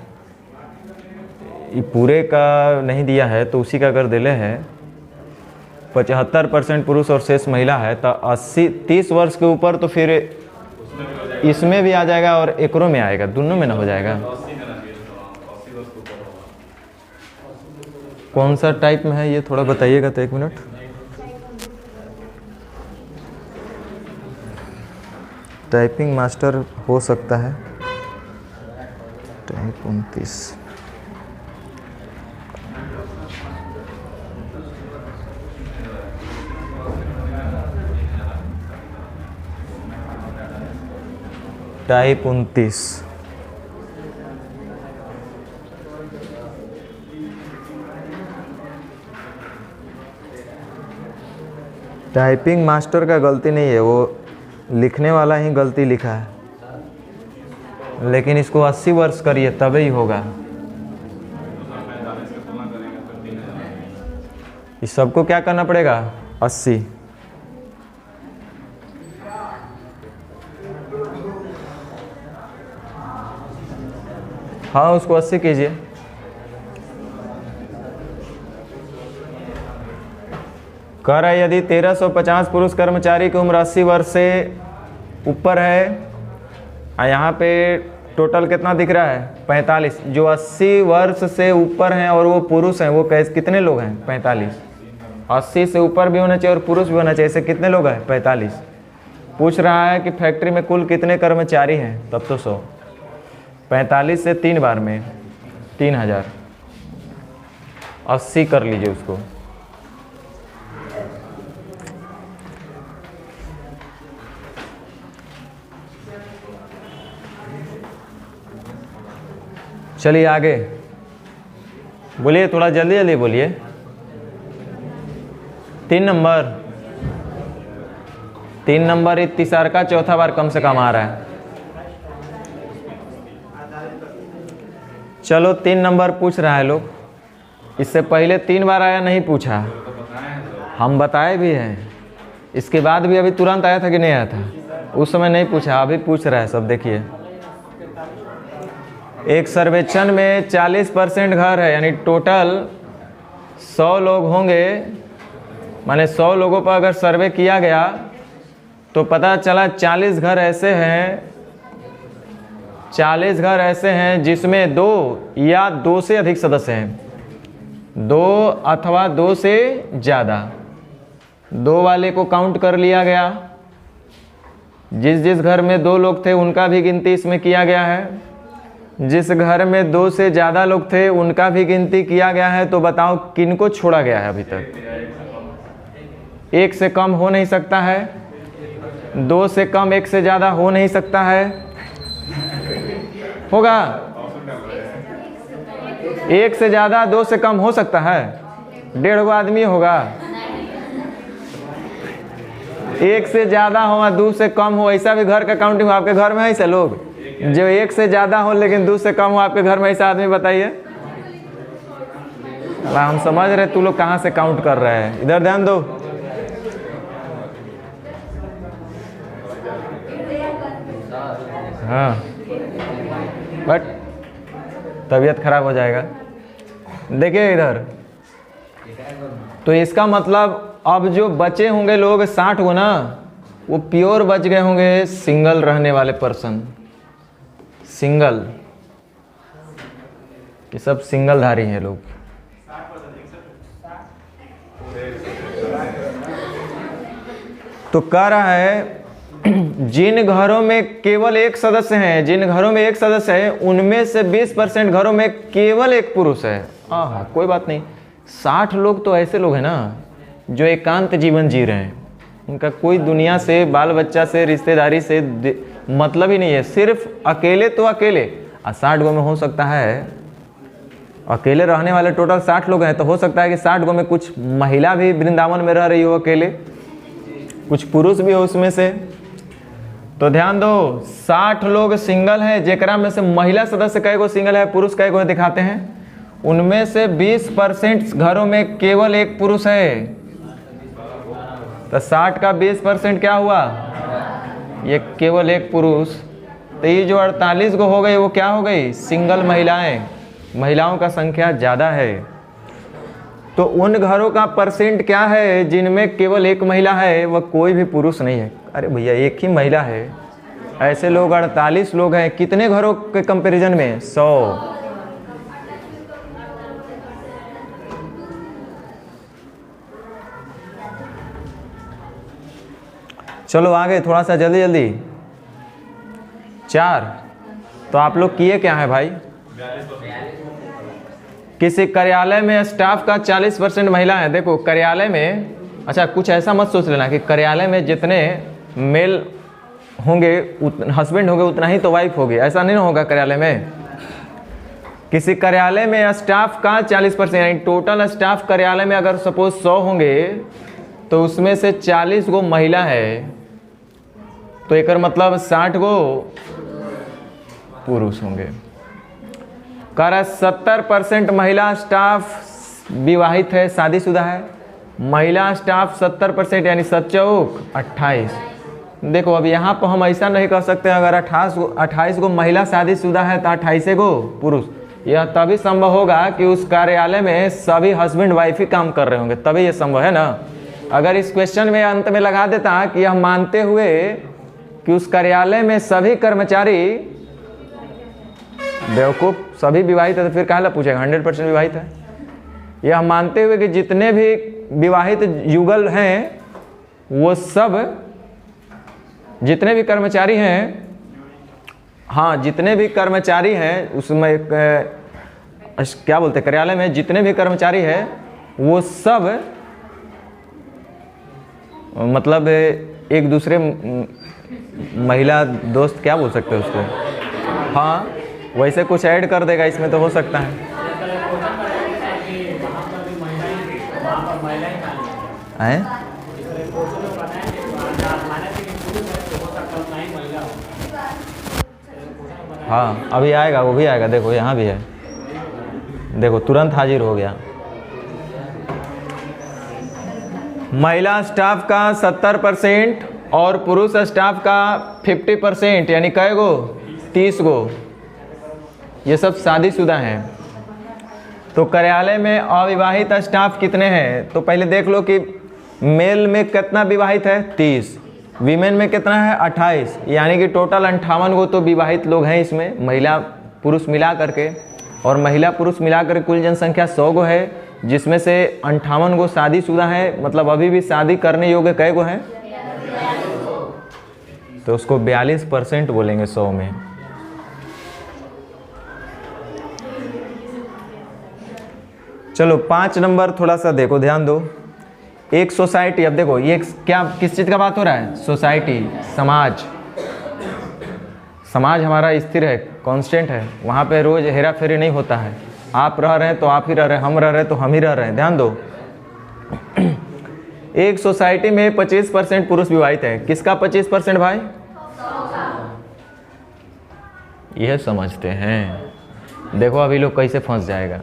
ये पूरे का नहीं दिया है तो उसी का अगर दिले है 75% पुरुष और शेष महिला है तो 30 वर्ष के ऊपर, तो फिर इसमें भी आ जाएगा और एकरों में आएगा, दोनों में ना हो जाएगा। 80 देना चाहिए था, 80 वर्ष के ऊपर होगा। कौन सा टाइप में है ये थोड़ा बताइएगा तो 1 मिनट। टाइपिंग मास्टर हो सकता है। टाइप 29 टाइप 29 टाइपिंग मास्टर का गलती नहीं है, वो लिखने वाला ही गलती लिखा है। लेकिन इसको 80 वर्ष करिए तभी होगा। इस सबको क्या करना पड़ेगा? 80। हाँ, उसको 80 कीजिए। कह रहा है यदि 1350 पुरुष कर्मचारी की उम्र 80 वर्ष से ऊपर है, और यहाँ पे टोटल कितना दिख रहा है? 45। जो 80 वर्ष से ऊपर हैं और वो पुरुष हैं, वो कैसे कितने लोग हैं? 45। 80 से ऊपर भी होना चाहिए और पुरुष भी होना चाहिए। ऐसे कितने लोग हैं? 45। पूछ रहा है कि फैक्ट्री में कुल कितने कर्मचारी हैं? तब तो 100। 45 से 3 बार में 3000। 80 कर लीजिए उसको। चलिए आगे बोलिए, थोड़ा जल्दी जल्दी बोलिए। 3 नंबर 3 नंबर ये तीसरा का चौथा बार कम से कम आ रहा है। चलो 3 नंबर पूछ रहा है लोग। इससे पहले 3 बार आया, नहीं पूछा। हम बताए भी हैं। इसके बाद भी अभी तुरंत आया था कि नहीं आया था? उस समय नहीं पूछा, अभी पूछ रहा है सब। देखिए, एक सर्वेक्षण में 40% घर है, यानी टोटल 100 लोग होंगे। माने 100 लोगों पर अगर सर्वे किया गया तो पता चला 40 घर ऐसे हैं 40 घर ऐसे हैं जिसमें 2 या 2 से अधिक सदस्य हैं। 2 अथवा 2 से ज़्यादा। 2 वाले को काउंट कर लिया गया। जिस जिस घर में 2 लोग थे उनका भी गिनती इसमें किया गया है। जिस घर में 2 से ज़्यादा लोग थे उनका भी गिनती किया गया है। तो बताओ किनको छोड़ा गया है अभी तक? 1 से कम हो नहीं सकता है, 2 से कम 1 से ज़्यादा हो नहीं सकता है। होगा? 1 से ज़्यादा 2 से कम हो सकता है? 1.5 आदमी होगा। 1 से ज़्यादा हो, 2 से कम हो, ऐसा भी घर का काउंटिंग हो। आपके घर में ऐसे लोग जो 1 से ज़्यादा हो लेकिन 2 से कम हो? आपके घर में ऐसा आदमी बताइए। हम समझ रहे तू लोग कहाँ से काउंट कर रहे हैं। इधर ध्यान दो। हाँ, बट तबीयत खराब हो जाएगा। देखिए इधर, तो इसका मतलब अब जो बचे होंगे लोग 60 गो ना, वो प्योर बच गए होंगे सिंगल रहने वाले पर्सन। सिंगल, ये सब सिंगलधारी हैं लोग। तो कह रहा है जिन घरों में केवल एक सदस्य हैं, जिन घरों में एक सदस्य है, उनमें से 20% घरों में केवल एक पुरुष है। हाँ, कोई बात नहीं। 60 लोग तो ऐसे लोग हैं ना जो एकांत जीवन जी रहे हैं, उनका कोई दुनिया से, बाल बच्चा से, रिश्तेदारी से मतलब ही नहीं है, सिर्फ अकेले तो अकेले। 60 गो में हो सकता है, अकेले रहने वाले टोटल 60 लोग हैं, तो हो सकता है कि 60 गो में कुछ महिला भी वृंदावन में रह रही हो अकेले, कुछ पुरुष भी हो उसमें से। तो ध्यान दो, 60 लोग सिंगल हैं, जेकरा में से महिला सदस्य कई गो सिंगल है, पुरुष कई गो दिखाते हैं। उनमें से 20% घरों में केवल एक पुरुष है। तो 60 का 20% क्या हुआ? ये केवल एक पुरुष। तो ये जो 48 गो हो गई वो क्या हो गई? सिंगल महिलाएं। महिलाओं का संख्या ज़्यादा है। तो उन घरों का परसेंट क्या है जिनमें केवल एक महिला है, वह कोई भी पुरुष नहीं है। अरे भैया एक ही महिला है, ऐसे लोग 48 लोग हैं, कितने घरों के कंपैरिजन में? 100। चलो आगे थोड़ा सा जल्दी जल्दी। 4। तो आप लोग किए क्या है भाई? किसी कार्यालय में स्टाफ का 40% महिला है। देखो कार्यालय में, अच्छा कुछ ऐसा मत सोच लेना कि कार्यालय में जितने मेल होंगे, हस्बैंड होंगे, उतना ही तो वाइफ होगी, ऐसा नहीं होगा कार्यालय में। किसी कार्यालय में स्टाफ का 40%, यानी टोटल स्टाफ कार्यालय में अगर सपोज 100 होंगे तो उसमें से 40 गो महिला है, तो एक मतलब 60 गो पुरुष होंगे। कह रहा 70% महिला स्टाफ विवाहित है, शादीशुदा है। महिला स्टाफ 70% यानी 7 चौक 28। देखो अब यहाँ पर हम ऐसा नहीं कह सकते अगर 28 गो महिला शादीशुदा है तो 28 गो पुरुष। यह तभी संभव होगा कि उस कार्यालय में सभी हस्बैंड वाइफ ही काम कर रहे होंगे, तभी ये संभव है ना। अगर इस क्वेश्चन में अंत में लगा देता कि यह मानते हुए कि उस कार्यालय में सभी कर्मचारी बेवकूफ़ सभी विवाहित है, तो फिर काहे ला पूछेगा? 100% विवाहित है। यह मानते हुए कि जितने भी विवाहित युगल हैं वो सब, जितने भी कर्मचारी हैं, हाँ जितने भी कर्मचारी हैं उसमें क्या बोलते हैं, कार्यालय में जितने भी कर्मचारी हैं वो सब मतलब एक दूसरे महिला दोस्त क्या बोल सकते हैं उसको, हाँ वैसे कुछ ऐड कर देगा इसमें तो हो सकता है। हैं? हाँ अभी आएगा, वो भी आएगा। देखो यहाँ भी है, देखो तुरंत हाजिर हो गया। महिला स्टाफ का 70% और पुरुष स्टाफ का 50%, यानी कै गो? 30 गो। ये सब शादीशुदा हैं। तो कार्यालय में अविवाहित स्टाफ कितने हैं? तो पहले देख लो कि मेल में कितना विवाहित है? 30। वीमेन में कितना है? 28। यानी कि टोटल 58 गो तो विवाहित लोग हैं इसमें, महिला पुरुष मिला करके। और महिला पुरुष मिला कर कुल जनसंख्या 100 गो है, जिसमें से 58 गो शादीशुदा है, मतलब अभी भी शादी करने योग्य कै गो हैं? तो उसको 42% बोलेंगे 100 में। चलो 5 नंबर थोड़ा सा देखो, ध्यान दो। एक सोसाइटी, अब देखो ये क्या किस चीज़ का बात हो रहा है? सोसाइटी, समाज। समाज हमारा स्थिर है, कांस्टेंट है, वहाँ पे रोज हेरा फेरी नहीं होता है। आप रह रहे हैं तो आप ही रह रहे हैं, हम रह रहे हैं तो हम ही रह रहे हैं। ध्यान दो, एक सोसाइटी में 25% पुरुष विवाहित है। किसका 25% भाई? यह समझते हैं। देखो अभी लोग कैसे फंस जाएगा।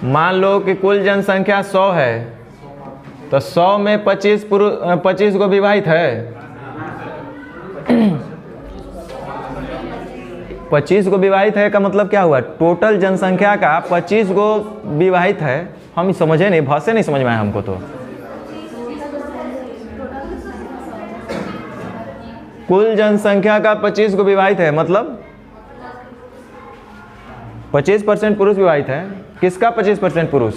मान लो कि कुल जनसंख्या 100 है, तो 100 में 25 गो विवाहित है। 25 गो विवाहित है का मतलब क्या हुआ? टोटल जनसंख्या का 25 गो विवाहित है। हम समझे नहीं, भाषा नहीं समझ में आया हमको। तो कुल जनसंख्या का 25 गो विवाहित है, मतलब 25% पुरुष विवाहित है। किसका 25% पुरुष?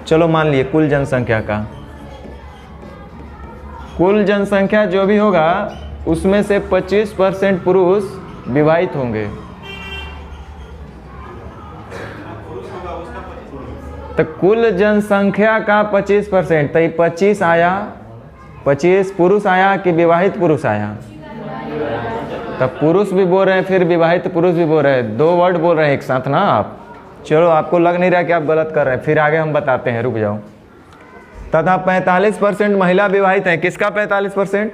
चलो मान लिए कुल जनसंख्या का, कुल जनसंख्या जो भी होगा उसमें से 25% पुरुष विवाहित होंगे। तो कुल जनसंख्या का 25%, तो ये 25 आया, 25 पुरुष आया कि विवाहित पुरुष आया? तब पुरुष भी बोल रहे हैं, फिर विवाहित पुरुष भी बोल रहे हैं, 2 वर्ड बोल रहे हैं एक साथ ना आप। चलो, आपको लग नहीं रहा कि आप गलत कर रहे हैं, फिर आगे हम बताते हैं, रुक जाओ। तथा 45% महिला विवाहित हैं। किसका 45%?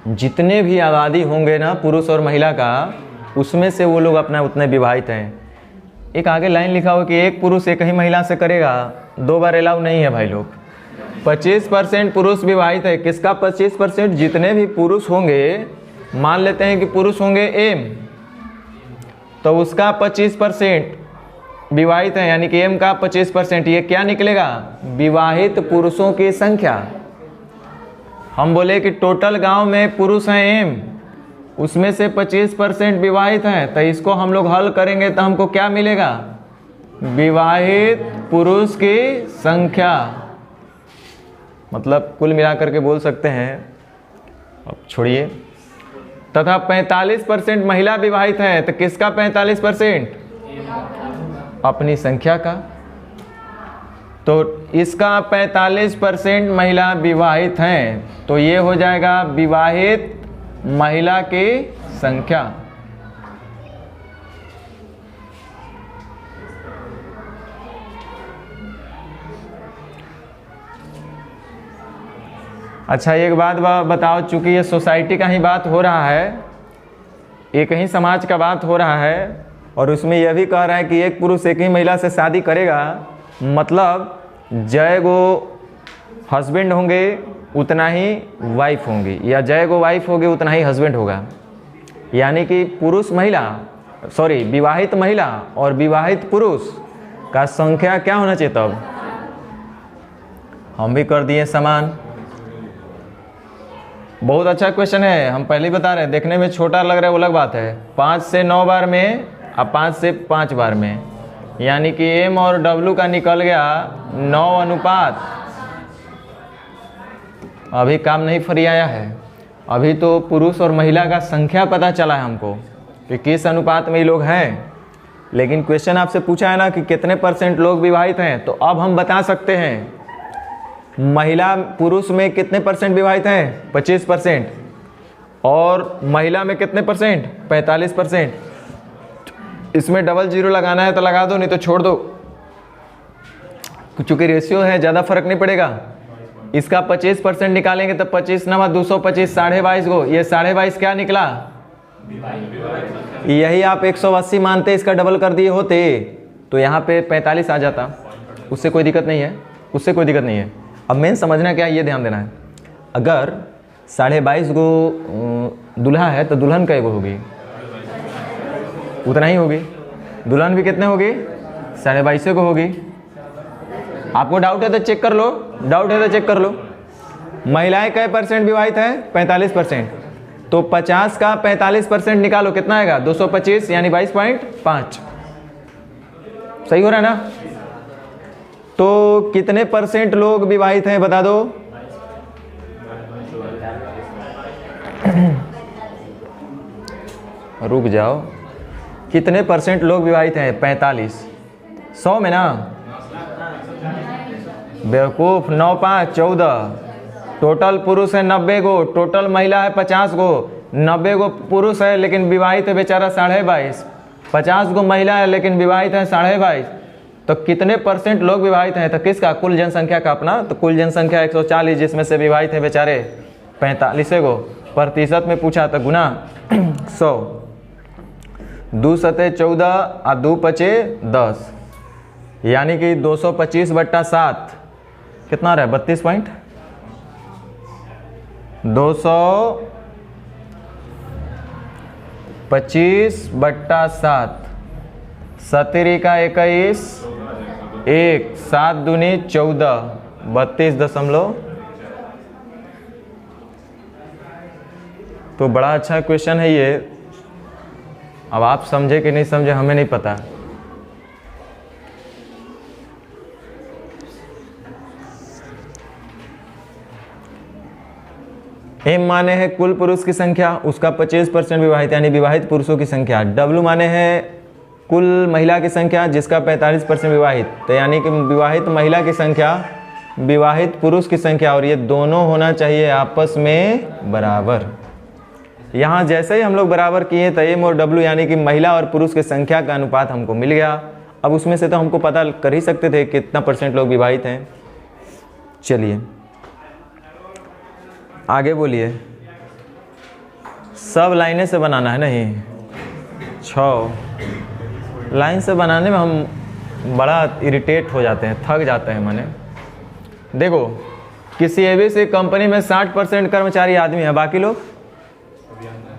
जितने भी आबादी होंगे ना पुरुष और महिला का, उसमें से वो लोग अपना उतने विवाहित हैं। एक आगे लाइन लिखा हो कि एक पुरुष एक ही महिला से करेगा, 2 बार अलाउ नहीं है भाई लोग। 25% पुरुष विवाहित है। किसका 25%? जितने भी पुरुष होंगे, मान लेते हैं कि पुरुष होंगे एम, तो उसका 25% विवाहित है, यानी कि एम का 25%। ये क्या निकलेगा? विवाहित पुरुषों की संख्या। हम बोले कि टोटल गांव में पुरुष हैं एम, उसमें से 25% विवाहित हैं, तो इसको हम लोग हल करेंगे तो हमको क्या मिलेगा? विवाहित पुरुष की संख्या। मतलब कुल मिलाकर के बोल सकते हैं, अब छोड़िए। तथा 45% महिला विवाहित है, तो किसका 45%? अपनी संख्या का। तो इसका 45% महिला विवाहित हैं, तो ये हो जाएगा विवाहित महिला की संख्या। अच्छा, एक बात बताओ, चूंकि ये सोसाइटी का ही बात हो रहा है, एक ही समाज का बात हो रहा है, और उसमें यह भी कह रहा है कि एक पुरुष एक ही महिला से शादी करेगा, मतलब जय गो हस्बैंड होंगे उतना ही वाइफ होंगी, या जय गो वाइफ होगी उतना ही हस्बैंड होगा। यानी कि विवाहित महिला और विवाहित पुरुष का संख्या क्या होना चाहिए? तब हम भी कर दिए समान। बहुत अच्छा क्वेश्चन है, हम पहले ही बता रहे हैं। देखने में छोटा लग रहा है वो अलग बात है। 5 से 9 बार में, अब 5 से 5 बार में, यानी कि एम और डब्लू का निकल गया 9 अनुपात। अभी काम नहीं फ्री आया है, अभी तो पुरुष और महिला का संख्या पता चला है हमको कि किस अनुपात में ये लोग हैं। लेकिन क्वेश्चन आपसे पूछा है ना कि कितने % लोग विवाहित हैं, तो अब हम बता सकते हैं महिला पुरुष में कितने % विवाहित हैं? 25%। और महिला में कितने %? 45%। इसमें डबल जीरो लगाना है तो लगा दो, नहीं तो छोड़ दो, चूंकि रेशियो है, ज़्यादा फर्क नहीं पड़ेगा। इसका 25% निकालेंगे तो 25 नवा 225, 22.5 गो, ये 22.5 क्या निकला? यही आप 180 मानते, इसका डबल कर दिए होते तो यहाँ पे 45 आ जाता। उससे कोई दिक्कत नहीं है, उससे कोई दिक्कत नहीं है। अब मेन समझना क्या है, ये ध्यान देना है। अगर 22.5 गो दूल्हा है तो दुल्हन कै गो होगी? उतना ही होगी। दुल्हन भी कितने होगी? 22.5 को होगी। आपको डाउट है तो चेक कर लो, डाउट है तो चेक कर लो। महिलाएं कै % विवाहित है? 45%। तो 50 का 45% निकालो, कितना आएगा? 225, यानी 22.5। सही हो रहा है ना? तो कितने % लोग विवाहित हैं बता दो? रुक जाओ, कितने % लोग विवाहित हैं? 45। 100 में ना? बेवकूफ़, 9 5 14। टोटल पुरुष है 90 गो, टोटल महिला है 50 गो। 90 गो पुरुष है लेकिन विवाहित है बेचारा 22.5। 50 गो महिला है लेकिन विवाहित है 22.5। तो कितने % लोग विवाहित हैं? तो किसका? कुल जनसंख्या का अपना। तो कुल जनसंख्या 140, जिसमें से विवाहित है बेचारे 45 गो। प्रतिशत में पूछा तो गुना 100। 2 सते 14 और 2 पचे 10, यानी कि 225/7 कितना रहा? 32 पॉइंट। 225/7, 17 का 21, 1 7 दूनी 14, 32 तो बड़ा अच्छा क्वेश्चन है ये। अब आप समझे कि नहीं समझे हमें नहीं पता। एम माने है कुल पुरुष की संख्या, उसका 25% विवाहित यानी विवाहित पुरुषों की संख्या। डब्ल्यू माने है कुल महिला की संख्या जिसका 45% विवाहित, तो यानी कि विवाहित महिला की संख्या विवाहित पुरुष की संख्या, और ये दोनों होना चाहिए आपस में बराबर। यहाँ जैसे ही हम लोग बराबर किए तो एम और डब्ल्यू यानी कि महिला और पुरुष की संख्या का अनुपात हमको मिल गया। अब उसमें से तो हमको पता कर ही सकते थे कितना % लोग विवाहित हैं। चलिए आगे बोलिए। सब लाइनें से बनाना है, नहीं 6 लाइन से बनाने में हम बड़ा इरिटेट हो जाते हैं, थक जाते हैं। माने देखो किसी एबीसी कंपनी में 60% कर्मचारी आदमी है, बाकी लोग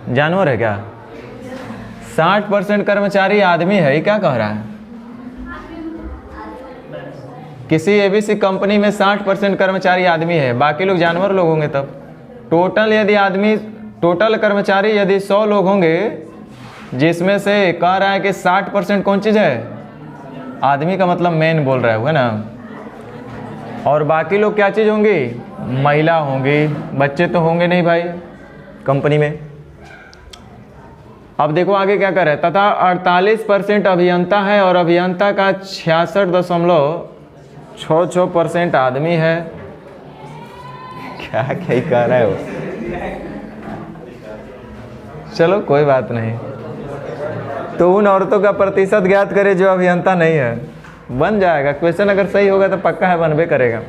जानवर है क्या? 60% कर्मचारी आदमी है, ये क्या कह रहा है? किसी एबीसी कंपनी में 60% कर्मचारी आदमी है, बाकी लोग जानवर लोग होंगे। तब टोटल कर्मचारी यदि 100 लोग होंगे, जिसमें से कह रहा है कि 60% कौन चीज़ है? आदमी का मतलब मैन बोल रहा है ना, और बाकी लोग क्या चीज़ होंगी? महिला होंगी। बच्चे तो होंगे नहीं भाई कंपनी में। अब देखो आगे क्या कर रहा है, तथा 48% अभियंता है और अभियंता का 66.66% आदमी है। क्या क्या कह रहा है वो? चलो कोई बात नहीं। तो उन औरतों का प्रतिशत ज्ञात करें जो अभियंता नहीं है। बन जाएगा क्वेश्चन, अगर सही होगा तो पक्का है बनबे करेगा।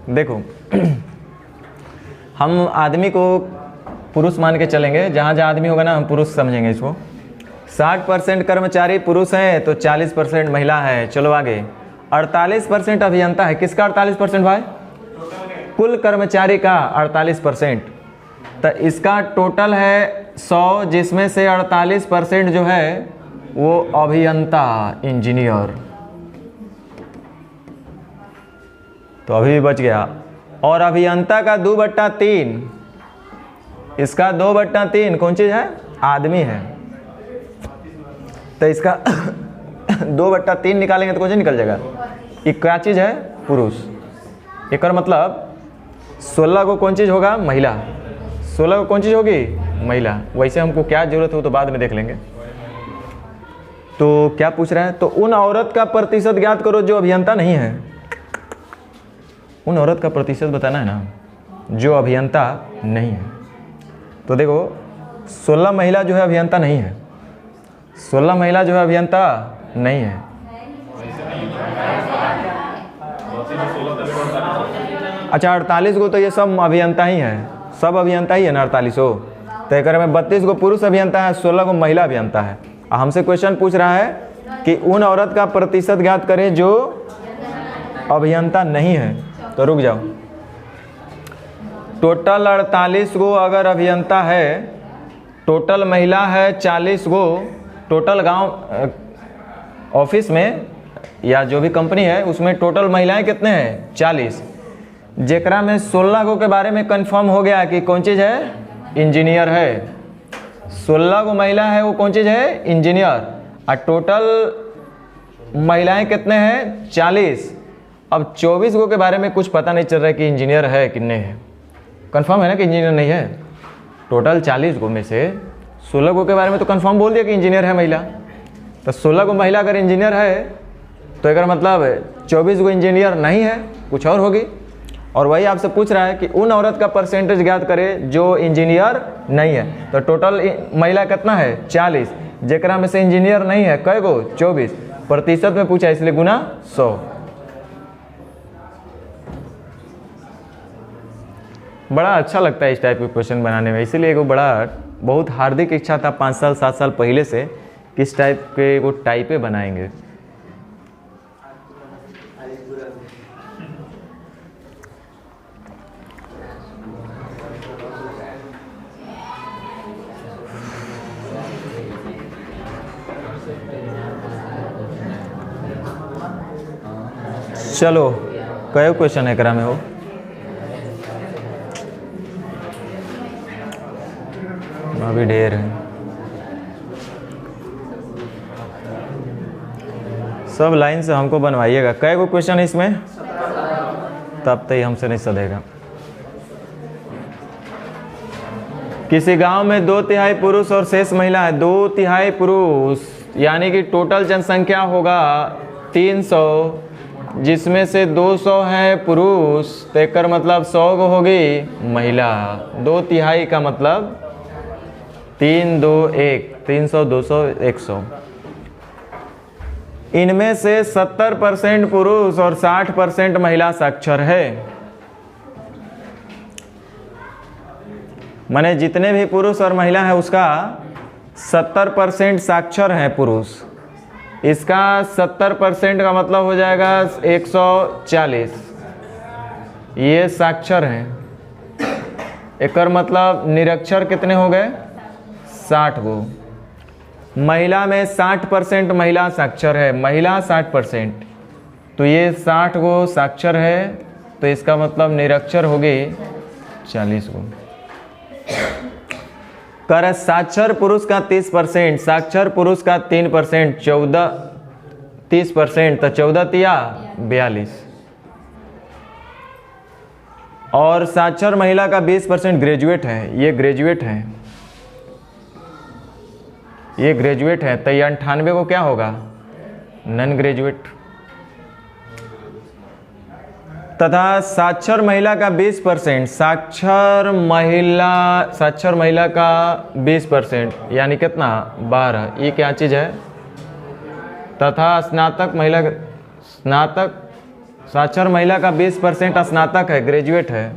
देखो हम आदमी को पुरुष मान के चलेंगे, जहाँ जहाँ आदमी होगा ना हम पुरुष समझेंगे इसको। 60% कर्मचारी पुरुष हैं तो 40% महिला है। चलो आगे। 48% अभियंता है। किसका 48% भाई? कुल कर्मचारी का 48%। तो इसका टोटल है 100, जिसमें से 48% जो है वो अभियंता इंजीनियर, तो अभी बच गया। और अभियंता का 2/3, इसका 2/3 कौन चीज़ है? आदमी है। तो इसका 2/3 निकालेंगे तो कौन चीज़ निकल जाएगा? ये क्या चीज़ है? पुरुष। एक मतलब 16 को कौन चीज़ होगा? महिला। 16 को कौन चीज़ होगी? महिला। वैसे हमको क्या जरूरत हो तो बाद में देख लेंगे। तो क्या पूछ रहा है? तो उन औरत का प्रतिशत ज्ञात करो जो अभियंता नहीं है। उन औरत का प्रतिशत बताना है ना जो अभियंता नहीं है। तो देखो 16 महिला जो है अभियंता नहीं है। 16 महिला जो है अभियंता नहीं है। अच्छा 48 को तो ये सब अभियंता ही है, सब अभियंता ही है ना 48 हो। तो एक में 32 को पुरुष अभियंता है, 16 को महिला अभियंता है। हमसे क्वेश्चन पूछ रहा है कि उन औरत का प्रतिशत ज्ञात करें जो अभियंता नहीं है। तो रुक जाओ। टोटल 48 गो अगर अभियंता है, टोटल महिला है 40 गो, टोटल गांव ऑफिस में या जो भी कंपनी है उसमें टोटल महिलाएं कितने हैं? 40। जेकरा में 16 गो के बारे में कंफर्म हो गया कि कौन चीज़ है? इंजीनियर है। 16 गो महिला है वो कौन चीज़ है? इंजीनियर। और टोटल महिलाएं कितने हैं? 40। अब 24 गो के बारे में कुछ पता नहीं चल रहा है कि इंजीनियर है कि नहीं है। कंफर्म है ना कि इंजीनियर नहीं है। टोटल 40 गो में से 16 गो के बारे में तो कंफर्म बोल दिया कि इंजीनियर है महिला। तो 16 गो महिला अगर इंजीनियर है तो एक मतलब 24 गो इंजीनियर नहीं है, कुछ और होगी। और वही आपसे पूछ रहा है कि उन औरत का परसेंटेज ज्ञात करें जो इंजीनियर नहीं है। तो टोटल महिला कितना है? 40, जेकरा में से इंजीनियर नहीं है कै गो? 24। प्रतिशत में पूछा इसलिए गुना 100। बड़ा अच्छा लगता है इस टाइप के क्वेश्चन बनाने में, इसीलिए एगो बड़ा बहुत हार्दिक इच्छा था 5 साल 7 साल पहले से कि इस टाइप के वो टाइपे बनाएंगे। चलो कयो क्वेश्चन है एकरा में हो? अभी ढेर है। सब लाइन से हमको बनवाइएगा। कै गो क्वेश्चन है इसमें? तब तो ये हमसे नहीं सधेगा। किसी गांव में 2/3 पुरुष और शेष महिला है। 2/3 पुरुष यानी कि टोटल जनसंख्या होगा 300, जिसमें से 200 है पुरुष, तो एक मतलब 100 गो होगी महिला। 2/3 का मतलब 3 2 1, 300 200 100। इनमें से 70% पुरुष और 60% महिला साक्षर है। माने जितने भी पुरुष और महिला है उसका 70% साक्षर है पुरुष। इसका 70% का मतलब हो जाएगा 140। ये साक्षर हैं। एक मतलब निरक्षर कितने हो गए? 60 गो। महिला में 60% महिला साक्षर है। महिला 60%, तो ये 60 गो साक्षर है, तो इसका मतलब निरक्षर हो गए 40 गो। कर साक्षर पुरुष का 30%, साक्षर पुरुष का 3%, 30%, तो 14 तिया 42। और साक्षर महिला का 20% ग्रेजुएट है। ये ग्रेजुएट है, ये ग्रेजुएट है, तो ये 98 को क्या होगा? Non graduate. तथा साक्षर महिला का 20%, साक्षर महिला का 20% यानी कितना? 12। ये क्या चीज़ है? तथा स्नातक महिला, साक्षर महिला का 20% स्नातक है, ग्रेजुएट है,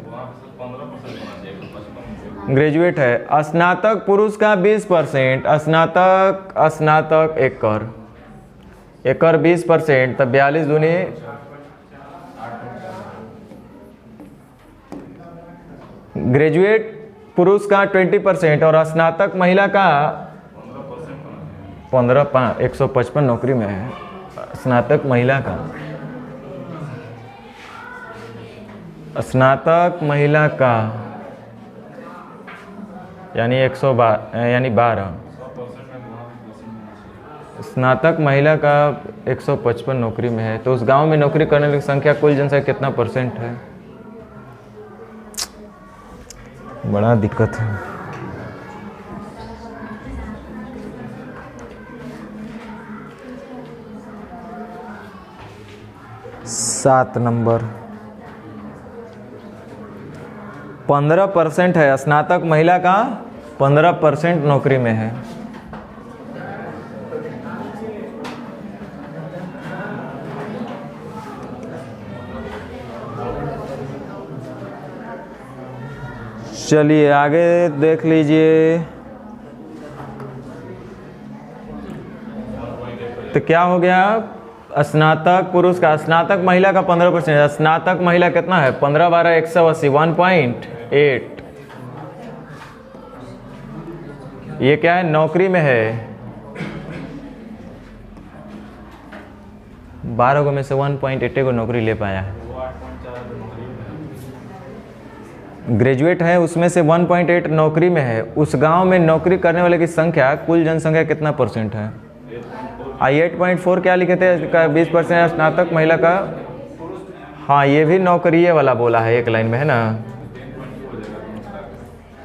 ग्रेजुएट है। स्नातक पुरुष का 20%, स्नातक एकर 20%, तब 42 दूनी 8। ग्रेजुएट पुरुष का 20% और स्नातक महिला का 15। 155 नौकरी में है स्नातक महिला का। स्नातक महिला का यानी 12। स्नातक महिला का 155 नौकरी में है, तो उस गांव में नौकरी करने वाली संख्या कुल जनसंख्या कितना % है? बड़ा दिक्कत है। सात नंबर 15% है। स्नातक महिला का 15% नौकरी में है। चलिए आगे देख लीजिए। तो क्या हो गया? स्नातक पुरुष का, स्नातक महिला का 15%। स्नातक महिला कितना है? 15 12 180, 1.8। ये क्या है? नौकरी में है। 12 गो में से 1.8 को नौकरी ले पाया है। ग्रेजुएट है, उसमें से 1.8 नौकरी में है। उस गांव में नौकरी करने वाले की संख्या कुल जनसंख्या कितना % है? 8.4 क्या लिखे थे? इसका 20% स्नातक महिला का। हाँ, ये भी नौकरी वाला बोला है एक लाइन में, है ना।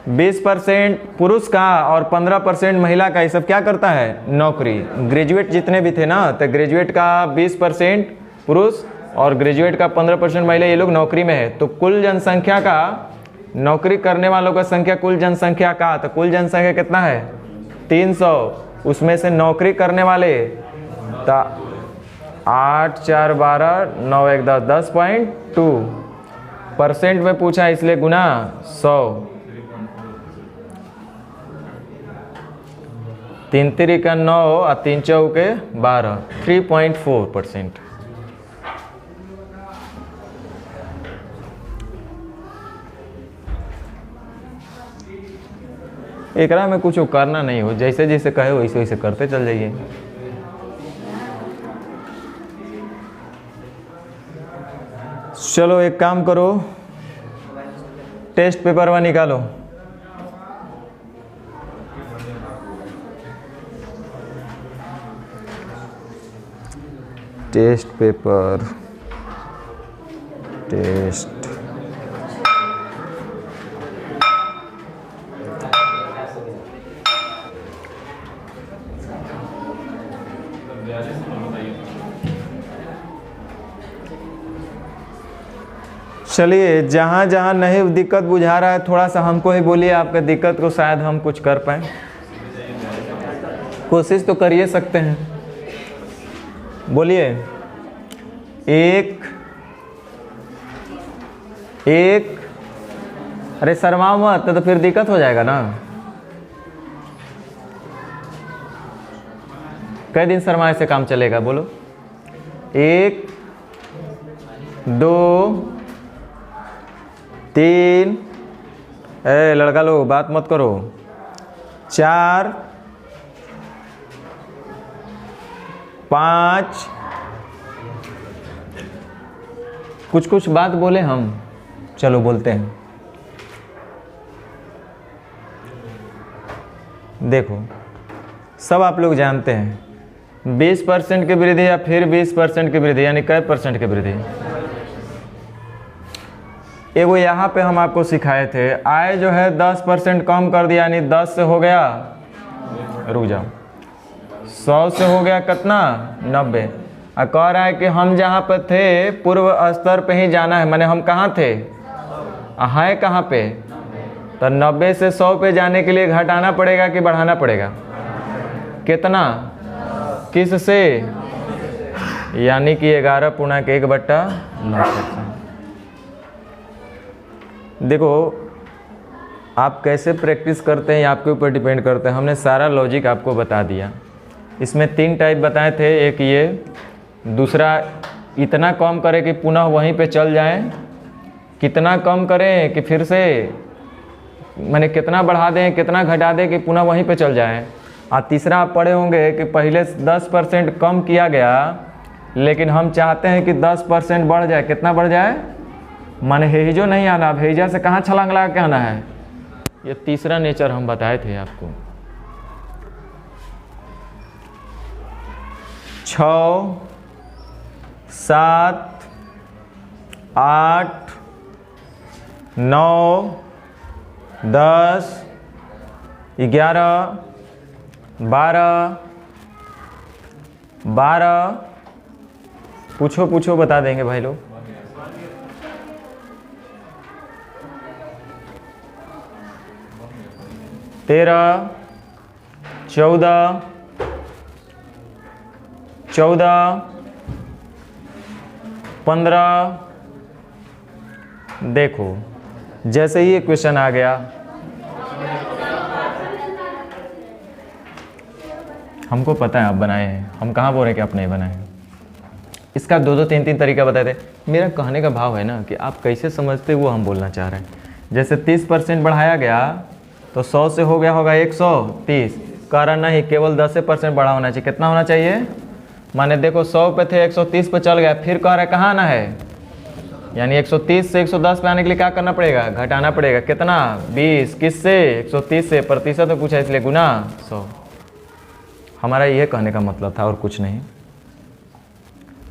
20% पुरुष का और 15% महिला का। ये सब क्या करता है? नौकरी। ग्रेजुएट जितने भी थे ना, तो ग्रेजुएट का 20% पुरुष और ग्रेजुएट का 15% महिला, ये लोग नौकरी में है। तो कुल जनसंख्या का, नौकरी करने वालों का संख्या कुल जनसंख्या का, तो कुल जनसंख्या कितना है? 300। उसमें से नौकरी करने वाले 8 4 12 9 1 10, 10.2% में पूछा, इसलिए गुना 100। 3 3 का 9 और 3 4 के 12, 3.4%। एकरा में कुछ करना नहीं हो, जैसे जैसे कहे वैसे वैसे करते चल जाइए। चलो एक काम करो, टेस्ट पेपर में निकालो। टेस्ट पेपर, टेस्ट चलिए, जहाँ जहाँ नहीं दिक्कत बुझा रहा है थोड़ा सा हमको ही बोलिए, आपका दिक्कत को शायद हम कुछ कर पाए। कोशिश तो करिए सकते हैं, बोलिए। एक एक, अरे शर्माओ मत, तो फिर दिक्कत हो जाएगा ना। कई दिन शर्माए से काम चलेगा, बोलो। एक, दो, तीन, ए लड़का लोग बात मत करो, चार, पाँच, कुछ कुछ बात बोले हम, चलो बोलते हैं। देखो, सब आप लोग जानते हैं 20% की वृद्धि या फिर 20% की वृद्धि यानी कै % की वृद्धि। एगो यहाँ पे हम आपको सिखाए थे, आय जो है 10% कम कर दिया, यानी 10 से हो गया, रुक जाओ, 100 से हो गया कितना, 90। और कह रहा है कि हम जहाँ पे थे पूर्व स्तर पे ही जाना है, माने हम कहाँ थे, है कहाँ पे, तो 90 से 100 पे जाने के लिए घटाना पड़ेगा कि बढ़ाना पड़ेगा, कितना, किस से, यानी कि 11/1/9%। देखो, आप कैसे प्रैक्टिस करते हैं ये आपके ऊपर डिपेंड करते हैं। हमने सारा लॉजिक आपको बता दिया। इसमें 3 टाइप बताए थे, एक ये, दूसरा इतना कम करें कि पुनः वहीं पे चल जाएं, कितना कम करें कि फिर से, माने कितना बढ़ा दें, कितना घटा दें कि पुनः वहीं पे चल जाएं। और तीसरा आप पढ़े होंगे कि पहले 10% कम किया गया, लेकिन हम चाहते हैं कि 10% बढ़ जाए। कितना बढ़ जाए, माने हेजो नहीं आना, अब हेजा से कहाँ छलांग लगा के आना है। ये तीसरा नेचर हम बताए थे आपको। 6, 7, 8, 9, 10, 11, 12, 12, पूछो पूछो बता देंगे भाई लोग। 13, 14, 15। देखो, जैसे ही ये क्वेश्चन आ गया, हमको पता है आप बनाए हैं, हम कहाँ बोल रहे हैं कि आप नहीं बनाए हैं। इसका 2-2, 3-3 तरीका बताए थे। मेरा कहने का भाव है ना कि आप कैसे समझते वो हम बोलना चाह रहे हैं। जैसे 30% बढ़ाया गया तो 100 से हो गया होगा 130, कारण नहीं, केवल 10% बढ़ा होना चाहिए। कितना होना चाहिए, माने देखो 100 पे थे, 130 पे चल गया, फिर कह रहा है कहाँ आना है, यानी 130 से 110 पे आने के लिए क्या करना पड़ेगा, घटाना पड़ेगा। कितना, 20, किससे, 130 से, प्रतिशत में पूछा इसलिए गुना 100। हमारा यह कहने का मतलब था और कुछ नहीं।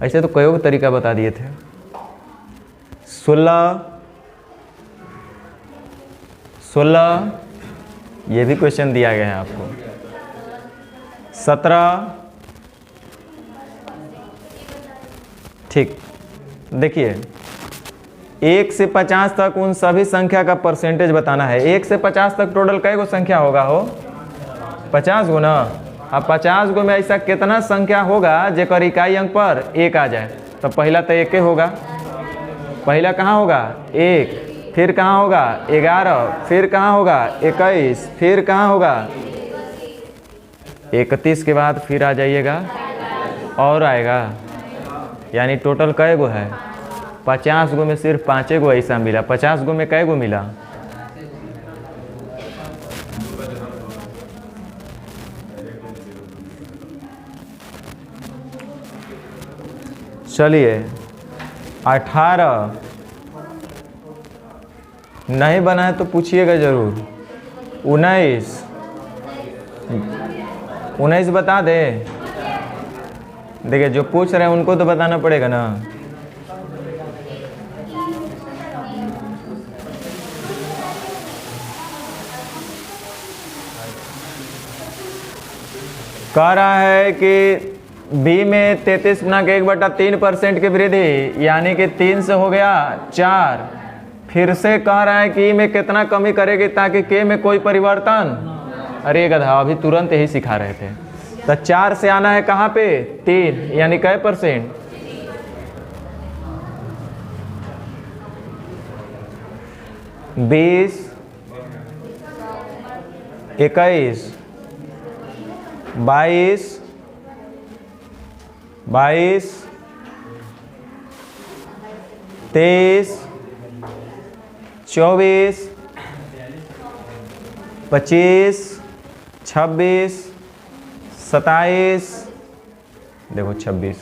ऐसे तो कई तरीका बता दिए थे। 16 ये भी क्वेश्चन दिया गया है आपको। 17, ठीक। देखिए, 1 से 50 तक उन सभी संख्या का परसेंटेज बताना है। 1 से 50 तक टोटल कै गो संख्या होगा, हो 50 गो ना। अब 50 गो में ऐसा कितना संख्या होगा जेकर इकाई अंक पर 1 आ जाए, तो पहला तो 1 होगा। पहला कहाँ होगा, 1, फिर कहाँ होगा 11, फिर कहाँ होगा 21, फिर कहाँ होगा 31 के बाद फिर आ जाइएगा और आएगा, यानी टोटल कै गो है 50 गो में सिर्फ 5 गो ऐसा मिला। 50 गो में कै गो मिला, चलिए 18 नहीं बना है तो पूछिएगा जरूर। 19 बता दे, देखिए जो पूछ रहे हैं उनको तो बताना पड़ेगा ना। कह रहा है कि बी में 33 गुना के 1/3% की वृद्धि यानी कि 3 से हो गया 4। फिर से कह रहा है कि में कितना कमी करेगी ताकि के में कोई परिवर्तन। अरे गधा अभी तुरंत यही सिखा रहे थे। तो 4 से आना है कहाँ पे 3 यानी कै %? 20, 21, 22, 23, 24, 25, 26, 27, देखो 26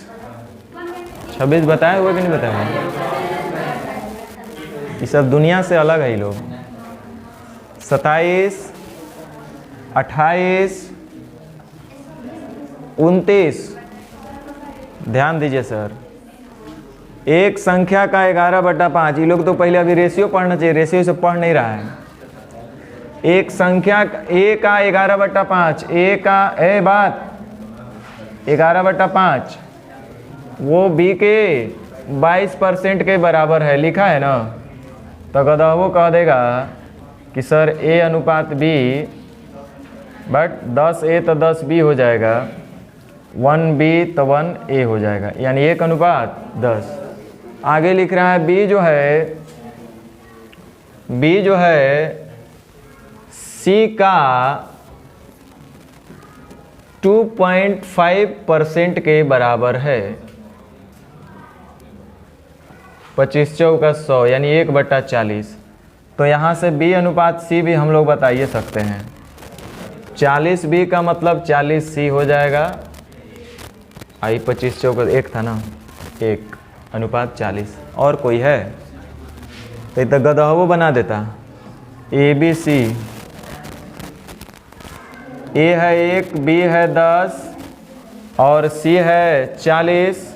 बताए हुए कि नहीं बताए हुए? ये सब दुनिया से अलग है ये लोग। 27, 28, 29। ध्यान दीजिए सर, एक संख्या का 11/5। ये लोग तो पहले अभी रेशियो पढ़ना चाहिए, रेशियो से पढ़ नहीं रहा है। एक संख्या ए का 11/5, ए का ए बात 11/5 वो बी के 22% के बराबर है, लिखा है ना। तो गधा वो कह देगा कि सर ए अनुपात बी, बट 10A तो 10B हो जाएगा, 1B तो 1A हो जाएगा, यानी 1/10। आगे लिख रहा है बी जो है सी का 2.5% के बराबर है। 25 चौका 100 यानी 1/40। तो यहाँ से बी अनुपात सी भी हम लोग बताइए सकते हैं। 40B का मतलब 40C हो जाएगा। आई 25 चौका 1 था ना, 1/40। और कोई है तो गदहवो बना देता। ABC, ए है 1, बी है 10 और सी है 40,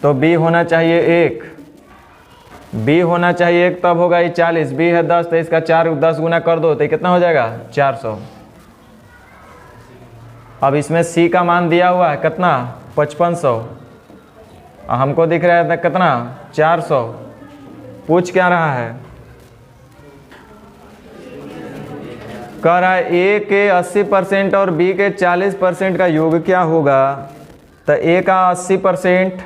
तो बी होना चाहिए 1, बी होना चाहिए 1, तब होगा ये 40। बी है 10 तो इसका 10 गुना कर दो तो कितना हो जाएगा 400। अब इसमें सी का मान दिया हुआ है कितना 5500, हमको दिख रहा है कितना 400। पूछ क्या रहा है, कह रहा है ए के 80% और बी के 40% का योग क्या होगा। तो ए का 80%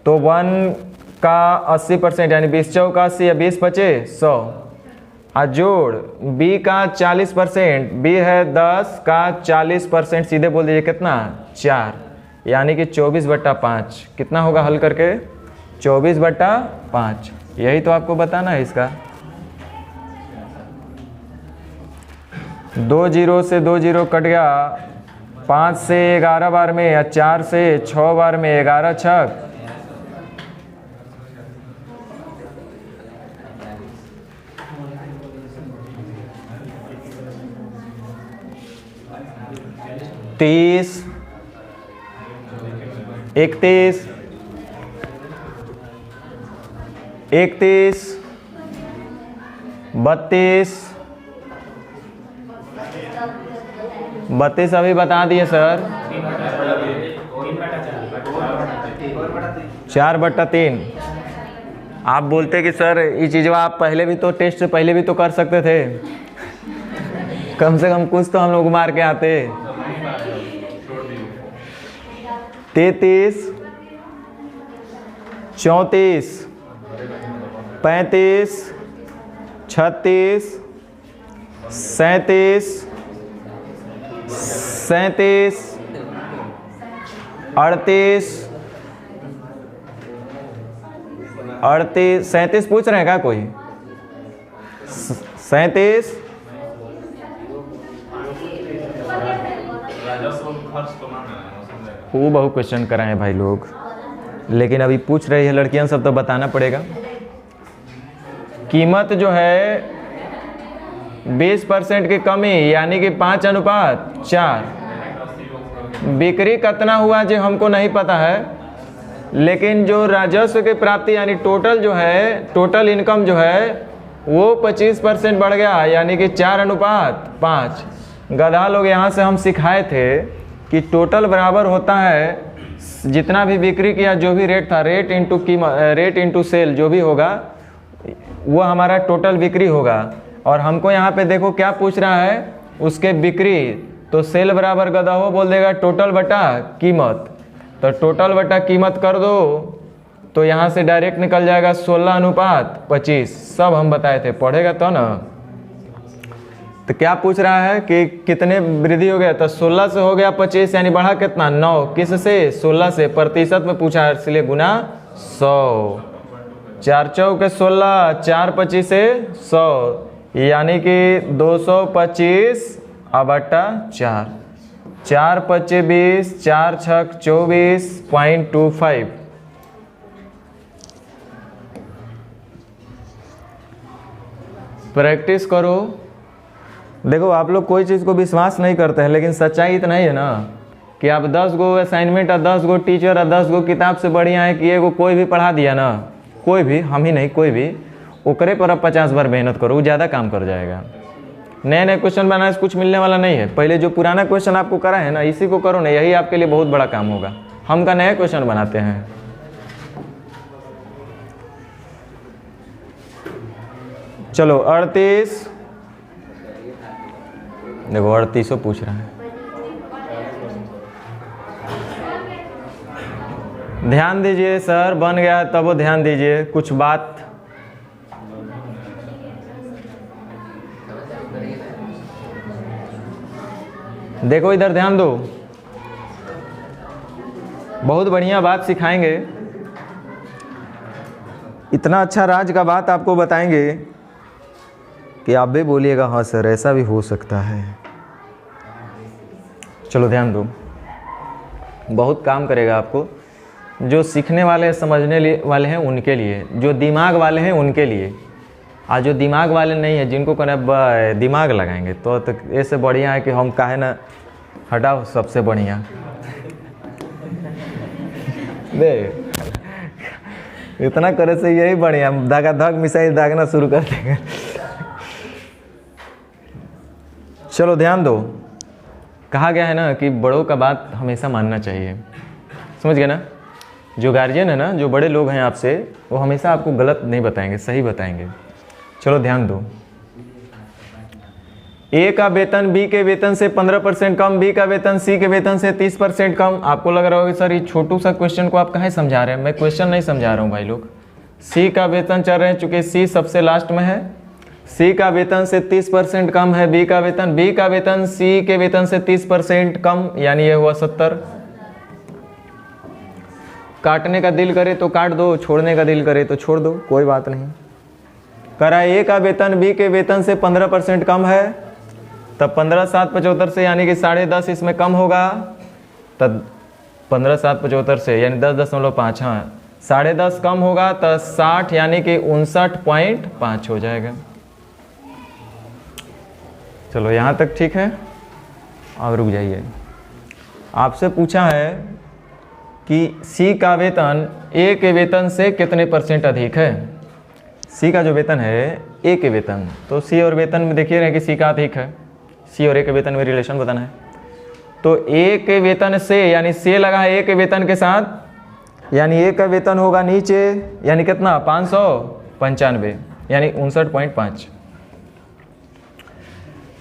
तो 1 का 80% यानी 20 चौका 80 या 20 बचे 100। जोड़ बी का 40%, बी है 10 का 40%, सीधे बोल दीजिए कितना 4, यानी कि 24/5। कितना होगा हल करके 24/5। यही तो आपको बताना है इसका। 2 0 से 2 0 कट गया, 5 से 11 बार में या 4 से 6 बार में 11 छक 30, 31, 32, 32 अभी बता दिए सर। 4/3। आप बोलते कि सर ये चीज़ आप पहले भी तो टेस्ट से पहले भी तो कर सकते थे, कम से कम कुछ तो हम लोग मार के आते। 33, 34, 35, 36, 37, 37, 38, 37 पूछ रहे हैं क्या कोई? 37, खूब बहु क्वेश्चन कराएं भाई लोग, लेकिन अभी पूछ रही है लड़कियां सब तो बताना पड़ेगा। कीमत जो है 20% की कमी यानी कि 5/4। बिक्री कितना हुआ जो हमको नहीं पता है, लेकिन जो राजस्व की प्राप्ति यानी टोटल जो है, टोटल इनकम जो है वो 25% बढ़ गया, यानी कि 4:5। गधा लोग यहाँ से हम सिखाए थे कि टोटल बराबर होता है जितना भी बिक्री किया, जो भी रेट था, रेट इंटू सेल जो भी होगा वो हमारा टोटल बिक्री होगा। और हमको यहाँ पे देखो क्या पूछ रहा है, उसके बिक्री, तो सेल बराबर गधा हो बोल देगा टोटल बटा कीमत, तो टोटल बटा कीमत कर दो तो यहाँ से डायरेक्ट निकल जाएगा 16:25। सब हम बताए थे, पढ़ेगा तो ना। तो क्या पूछ रहा है कि कितने वृद्धि हो गया, तो 16 से हो गया 25, यानी बढ़ा कितना 9, किस से 16 से, प्रतिशत में पूछा है इसलिए गुना 100। 4 चौके 16, 4 25 से 100, यानी कि 225/4। 4 25 20, 4 6 24.25। प्रैक्टिस करो। देखो आप लोग कोई चीज़ को विश्वास नहीं करते हैं, लेकिन सच्चाई इतना ही है ना कि आप 10 गो असाइनमेंट और 10 गो टीचर और 10 गो किताब से बढ़िया है कि एगो कोई भी पढ़ा दिया ना, कोई भी, हम ही नहीं कोई भी, ओकरे पर अब 50 बार मेहनत करो, वो ज़्यादा काम कर जाएगा। नए नए क्वेश्चन बनाने से कुछ मिलने वाला नहीं है। पहले जो पुराना क्वेश्चन आपको करा है ना, इसी को करो ना, यही आपके लिए बहुत बड़ा काम होगा। हम का नया क्वेश्चन बनाते हैं। चलो 38, देखो 38 पूछ रहा है। ध्यान दीजिए सर, बन गया तब वो ध्यान दीजिए कुछ बात। देखो इधर ध्यान दो, बहुत बढ़िया बात सिखाएंगे, इतना अच्छा राज का बात आपको बताएंगे कि आप भी बोलिएगा हाँ सर ऐसा भी हो सकता है। चलो ध्यान दो, बहुत काम करेगा आपको। जो सीखने वाले समझने वाले हैं उनके लिए, जो दिमाग वाले हैं उनके लिए, आज जो दिमाग वाले नहीं है जिनको कहना दिमाग लगाएंगे तो ऐसे बढ़िया है कि हम काहे ना हटाओ, सबसे बढ़िया दे इतना करे से यही बढ़िया, धागा धक मिसाइल दागना शुरू कर देंगे। चलो ध्यान दो, कहा गया है ना कि बड़ों का बात हमेशा मानना चाहिए, समझ गए ना। जो गार्जियन है ना, जो बड़े लोग हैं आपसे, वो हमेशा आपको गलत नहीं बताएंगे, सही बताएंगे। चलो ध्यान दो, ए का वेतन बी के वेतन से 15% कम, बी का वेतन सी के वेतन से 30% कम। आपको लग रहा होगा सर ये छोटू सा क्वेश्चन को आप कहाँ समझा रहे हैं। मैं क्वेश्चन नहीं समझा रहा हूँ भाई लोग। सी का वेतन चल रहे हैं, चूंकि सी सबसे लास्ट में है, सी का वेतन से 30% कम है बी का वेतन, बी का वेतन सी के वेतन से 30% कम, यानी ये हुआ 70। काटने का दिल करे तो काट दो, छोड़ने का दिल करे तो छोड़ दो, कोई बात नहीं। करा ए का वेतन बी के वेतन से 15% कम है, तब 15 7 75 से यानी कि 10.5 इसमें कम होगा, तब 15 7 75 से यानी 10.5, हाँ 10.5 कम होगा तो 60 यानी कि 59.5 हो जाएगा। चलो यहाँ तक ठीक है, अब रुक जाइए। आपसे पूछा है कि सी का वेतन ए के वेतन से कितने % अधिक है। सी का जो वेतन है ए के वेतन, तो सी और वेतन में देखिए रहे कि सी का अधिक है, सी और ए के वेतन में रिलेशन बताना है। तो ए के वेतन से यानी से लगा है ए के वेतन के साथ, यानी ए का वेतन होगा नीचे, यानी कितना 595 यानी 59.5।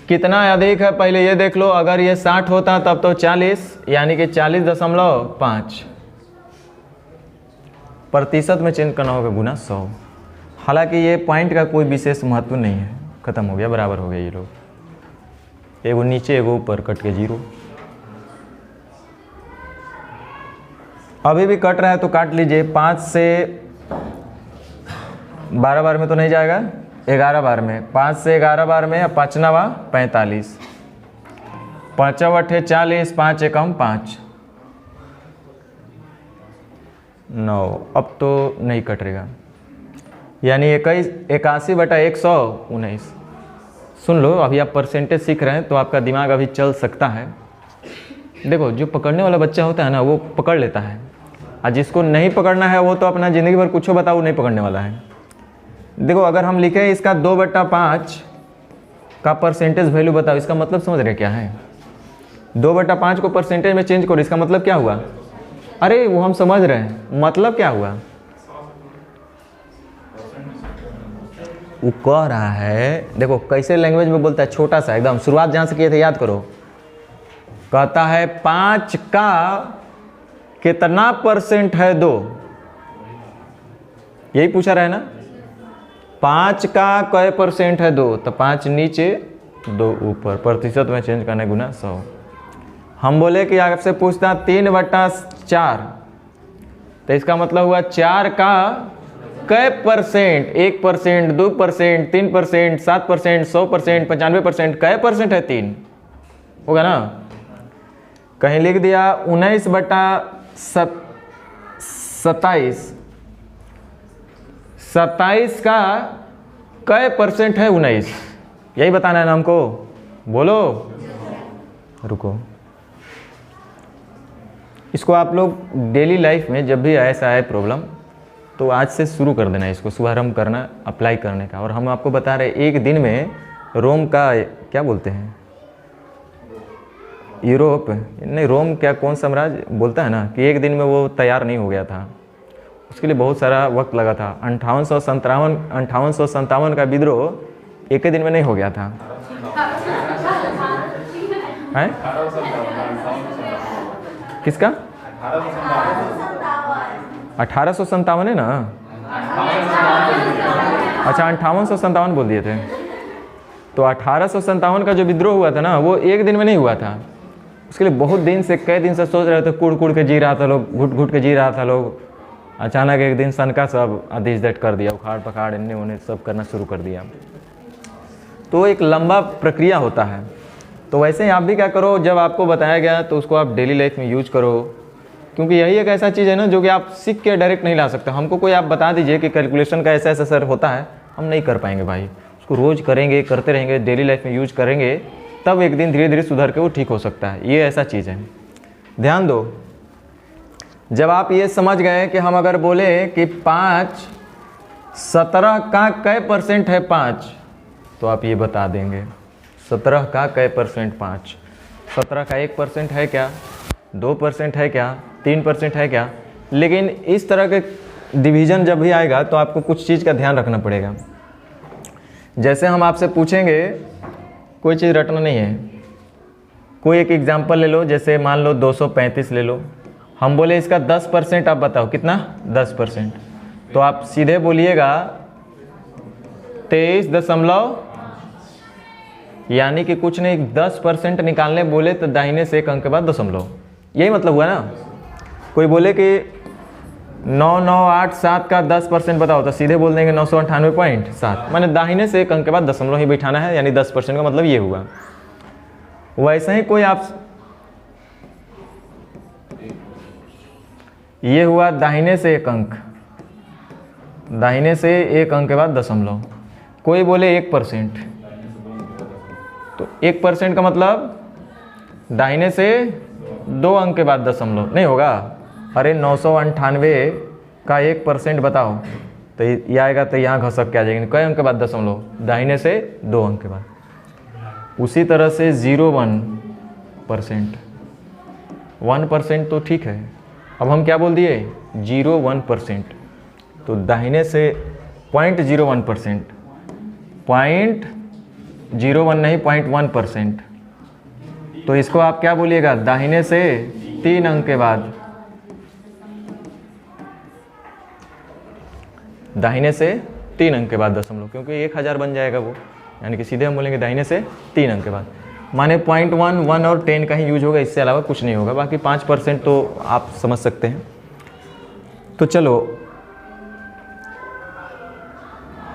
कितना अधिक है पहले ये देख लो, अगर ये 60 होता तब तो 40 यानी कि 40.5। प्रतिशत में चेंज करना होगा गुना 100। हालांकि ये पॉइंट का कोई विशेष महत्व नहीं है, खत्म हो गया, बराबर हो गया। ये लोग एगो नीचे एगो ऊपर कट के 0। अभी भी कट रहा है तो काट लीजिए। 5 से 12 बार में तो नहीं जाएगा, 11 बार में, 5 से 11 बार में, 5 9 45, 5 8 40, 5 1 5 9। अब तो नहीं कटेगा, यानी 81/119। सुन लो, अभी आप परसेंटेज सीख रहे हैं तो आपका दिमाग अभी चल सकता है। देखो जो पकड़ने वाला बच्चा होता है ना वो पकड़ लेता है, और जिसको नहीं पकड़ना है वो तो अपना ज़िंदगी भर कुछ बताओ वो नहीं पकड़ने वाला है। देखो अगर हम लिखें इसका 2/5 का परसेंटेज वैल्यू बताओ, इसका मतलब समझ रहे क्या है? 2/5 को परसेंटेज में चेंज करो, इसका मतलब क्या हुआ? अरे वो हम समझ रहे हैं, मतलब क्या हुआ? वो कह रहा है, देखो कैसे लैंग्वेज में बोलता है, छोटा सा एकदम, शुरुआत जहाँ से किए थे याद करो। कहता है 5 का कितना परसेंट है 2, यही पूछा रहा है ना। 5 का कै परसेंट है 2, तो 5 नीचे 2 ऊपर, प्रतिशत में चेंज करने गुना 100। हम बोले कि आपसे पूछता 3/4, तो इसका मतलब हुआ 4 का कै परसेंट, 1%, 2%, 3%, 7%, 100%, 95%, कै परसेंट है? 3 होगा ना। कहीं लिख दिया 19/27, 27 का कै परसेंट है 19, यही बताना है ना हमको, बोलो। रुको, इसको आप लोग डेली लाइफ में जब भी ऐसा आए प्रॉब्लम तो आज से शुरू कर देना, इसको शुभारंभ करना, अप्लाई करने का। और हम आपको बता रहे एक दिन में रोम का क्या बोलते हैं, यूरोप नहीं, रोम क्या कौन साम्राज्य बोलता है ना, कि एक दिन में वो तैयार नहीं हो गया था, उसके लिए बहुत सारा वक्त लगा था। 5857 का विद्रोह एक ही दिन में नहीं हो गया था। हैं? किसका? 1857 है ना। अच्छा 5857 बोल दिए थे। तो 1857 का जो विद्रोह हुआ था ना वो एक दिन में नहीं हुआ था, उसके लिए बहुत दिन से, कई दिन से सोच रहे थे, कुड़ कुड़ के जी रहा था लोग, घुट घुट के जी रहा था लोग। अचानक एक दिन सन का सब आदेश दट कर दिया, उखाड़ पखाड़ इन्हें उन्हें सब करना शुरू कर दिया। तो एक लंबा प्रक्रिया होता है। तो वैसे ही आप भी क्या करो, जब आपको बताया गया तो उसको आप डेली लाइफ में यूज करो, क्योंकि यही एक ऐसा चीज़ है ना जो कि आप सीख के डायरेक्ट नहीं ला सकते। हमको कोई आप बता दीजिए कि कैलकुलेशन का ऐसा ऐसा सर होता है, हम नहीं कर पाएंगे भाई। उसको रोज़ करेंगे, करते रहेंगे, डेली लाइफ में यूज करेंगे, तब एक दिन धीरे धीरे सुधर के वो ठीक हो सकता है। ये ऐसा चीज़ है, ध्यान दो। जब आप ये समझ गए कि हम अगर बोले कि 5 17 का कै परसेंट है 5, तो आप ये बता देंगे 17 का कै परसेंट 5। 17 का 1% है क्या, 2% है क्या, 3% है क्या। लेकिन इस तरह के डिवीज़न जब भी आएगा तो आपको कुछ चीज़ का ध्यान रखना पड़ेगा। जैसे हम आपसे पूछेंगे, कोई चीज़ रटना नहीं है, कोई एक एग्जाम्पल ले लो, जैसे मान लो 235 ले लो। हम बोले इसका 10% आप बताओ, कितना? 10%। तो आप सीधे बोलिएगा 23 यानी कि कुछ नहीं, 10% निकालने बोले तो दाहिने से एक अंक के बाद दशमलव, यही मतलब हुआ ना। कोई बोले कि 9987 का 10% बताओ, तो सीधे बोल देंगे 998.7, माने दाहिने से एक अंक के बाद दशमलव ही बिठाना है, यानी 10% का मतलब ये हुआ। वैसे ही कोई आप, ये हुआ दाहिने से एक अंक, दाहिने से एक अंक के बाद दशमलव। कोई बोले 1%, तो 1% का मतलब दाहिने से 2 अंक के बाद दशमलव नहीं होगा। अरे 998 का 1% बताओ, तो ये आएगा, तो यहाँ घसक के आ जाएगी, कई अंक के बाद दशमलव, दाहिने से 2 अंक के बाद। उसी तरह से 0.1%, 1% तो ठीक है, अब हम क्या बोल दिए 0.1%, तो दाहिने से 0.01%, 0.01 नहीं 0.1%, तो इसको आप क्या बोलिएगा, दाहिने से 3 अंक के बाद, दाहिने से 3 अंक के बाद दशमलव, क्योंकि 1000 बन जाएगा वो, यानी कि सीधे हम बोलेंगे दाहिने से 3 अंक के बाद, माने 0.1, 1 और 10 का ही यूज होगा, इससे अलावा कुछ नहीं होगा। बाकी 5% तो आप समझ सकते हैं। तो चलो,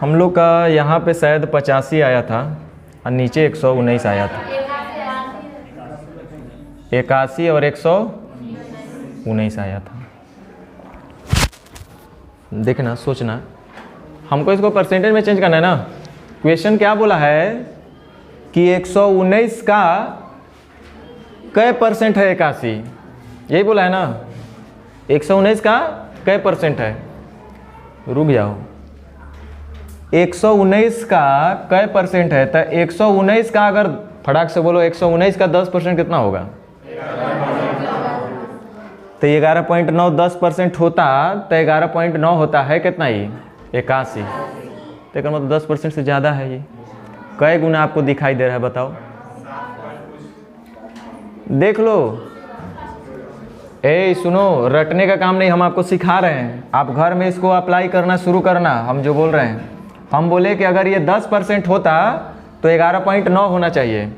हम लोग का यहाँ पे शायद 85 आया था और नीचे 119 आया था, 81 और 119 आया था। देखना, सोचना, हमको इसको परसेंटेज में चेंज करना है ना। क्वेश्चन क्या बोला है कि 119 का कै परसेंट है 81, यही बोला है ना। 119 का कै परसेंट है, रुक जाओ, 119 का कै परसेंट है, तो 119 का अगर फटाक से बोलो 119 का 10% कितना होगा, तो 11.9 10% होता तो 11.9 होता है कितना, ये 81, तो इसका मतलब 10% से ज़्यादा है। ये कै गुना आपको दिखाई दे रहा है बताओ, देख लो। ए सुनो, रटने का काम नहीं, हम आपको सिखा रहे हैं, आप घर में इसको अप्लाई करना शुरू करना। हम जो बोल रहे हैं, हम बोले कि अगर ये 10% होता तो 11.9 होना चाहिए।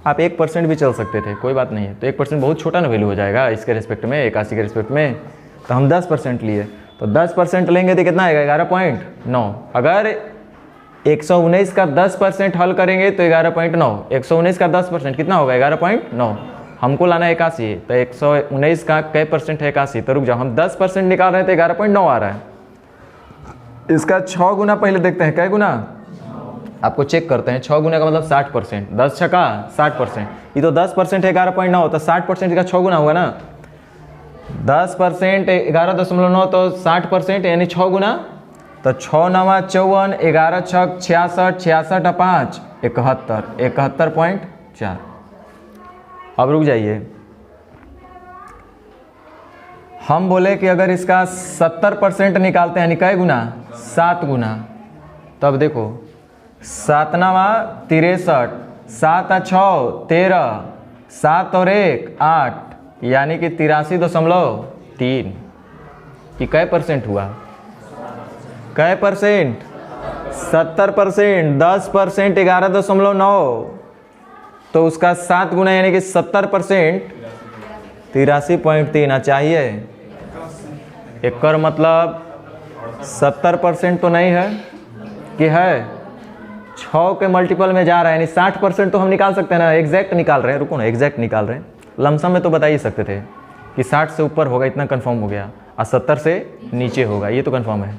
आप 1% भी चल सकते थे, कोई बात नहीं है, तो 1% बहुत छोटा ना वैल्यू हो जाएगा इसके रिस्पेक्ट में, 81 के रिस्पेक्ट में। तो हम 10% लिए, तो 10% लेंगे तो कितना आएगा, 11.9। अगर 119 का 10% हल करेंगे तो 11.9, 119 का 10% कितना होगा, 11.9। हमको लाना है 81, तो 119 का कै परसेंट है 81, तो रुक जाओ, हम 10% निकाल रहे थे, 11.9 आ रहा है। इसका 6 गुना पहले देखते हैं, कै गुना आपको चेक करते हैं। 6 गुना का मतलब 60%, 10 छका 60%, ये तो 10% है 11.9, तो 60% का 6 गुना होगा ना। 10% 11.9 तो 60%, यानी 6 गुना, तो 6 9 54, 11 6 66, 66 5 71, 71.4। अब रुक जाइए, हम बोले कि अगर इसका 70% निकालते हैं, यानी कै गुना, 7 गुना, तब देखो 7 9 63, 7 6 13, 7 और 1 8, यानी कि 83.3। कि कै परसेंट हुआ, कै परसेंट, 70%, 10% 11.9, तो उसका 7 गुना यानी कि 70%, 83.3 चाहिए। एक मतलब 70% तो नहीं है कि है, 6 के मल्टीपल में जा रहा है, यानी 60% तो हम निकाल सकते हैं ना। एग्जैक्ट निकाल रहे हैं, रुको ना, एग्जैक्ट निकाल रहे हैं। लमसम में तो बता ही सकते थे कि 60 से ऊपर होगा, इतना कंफर्म हो गया, और 70 से नीचे होगा, ये तो कंफर्म है।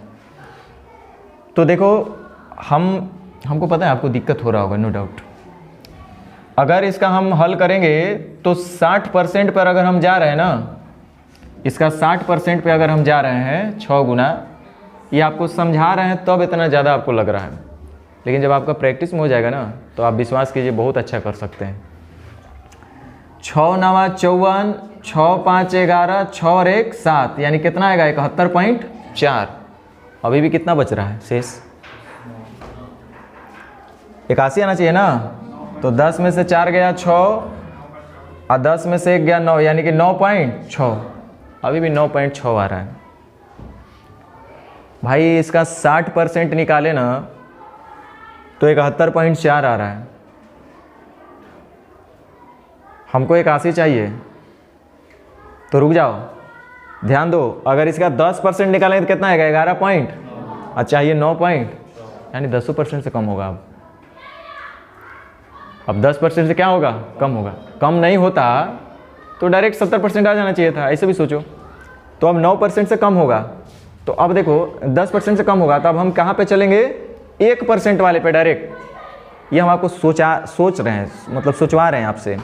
तो देखो, हमको पता है आपको दिक्कत हो रहा होगा, नो डाउट। अगर इसका हम हल करेंगे तो 60% पर अगर हम जा रहे हैं ना, इसका 60% पे अगर हम जा रहे हैं 6 गुना, ये आपको समझा रहे हैं तब इतना ज़्यादा आपको लग रहा है, लेकिन जब आपका प्रैक्टिस में हो जाएगा ना, तो आप विश्वास कीजिए बहुत अच्छा कर सकते हैं। 6 9 54, 6 5 11, 6 और 1 7, यानी कितना आएगा, 71.4। अभी भी कितना बच रहा है शेष, 81 आना चाहिए ना। तो 10 में से 4 गया 6, और 10 में से 1 गया 9, यानी कि 9.6। अभी भी 9.6 आ रहा है भाई। इसका 60% निकाले ना तो 71.4 आ रहा है। हमको 81 चाहिए, तो रुक जाओ, ध्यान दो। अगर इसका 10% निकालेंगे तो कितना आएगा, 11 पॉइंट, और चाहिए 9 पॉइंट, यानी 10% से कम होगा। अब 10% से क्या होगा, कम होगा। कम नहीं होता तो डायरेक्ट 70% आ जाना चाहिए था, ऐसे भी सोचो। तो अब 9% से कम होगा, तो अब देखो 10% से कम होगा, तो अब हम कहाँ पे चलेंगे, 1% वाले पे डायरेक्ट। ये हम आपको सोच रहे हैं, मतलब सोचवा रहे हैं आपसे।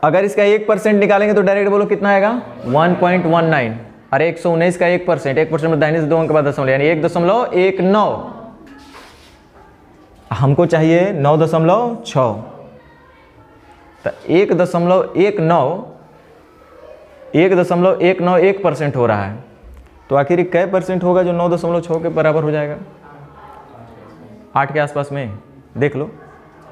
अगर इसका 1% निकालेंगे तो डायरेक्ट बोलो कितना आएगा, 1.19। अरे 119 का 1%, 1% में दाहिने से 2 अंक के बाद दशमलव, यानी 1.19। हमको चाहिए 9.6, तो 1.19 हो रहा है। तो आखिर कै परसेंट होगा जो 9.6 के बराबर हो जाएगा, 8 के आसपास में। देख लो,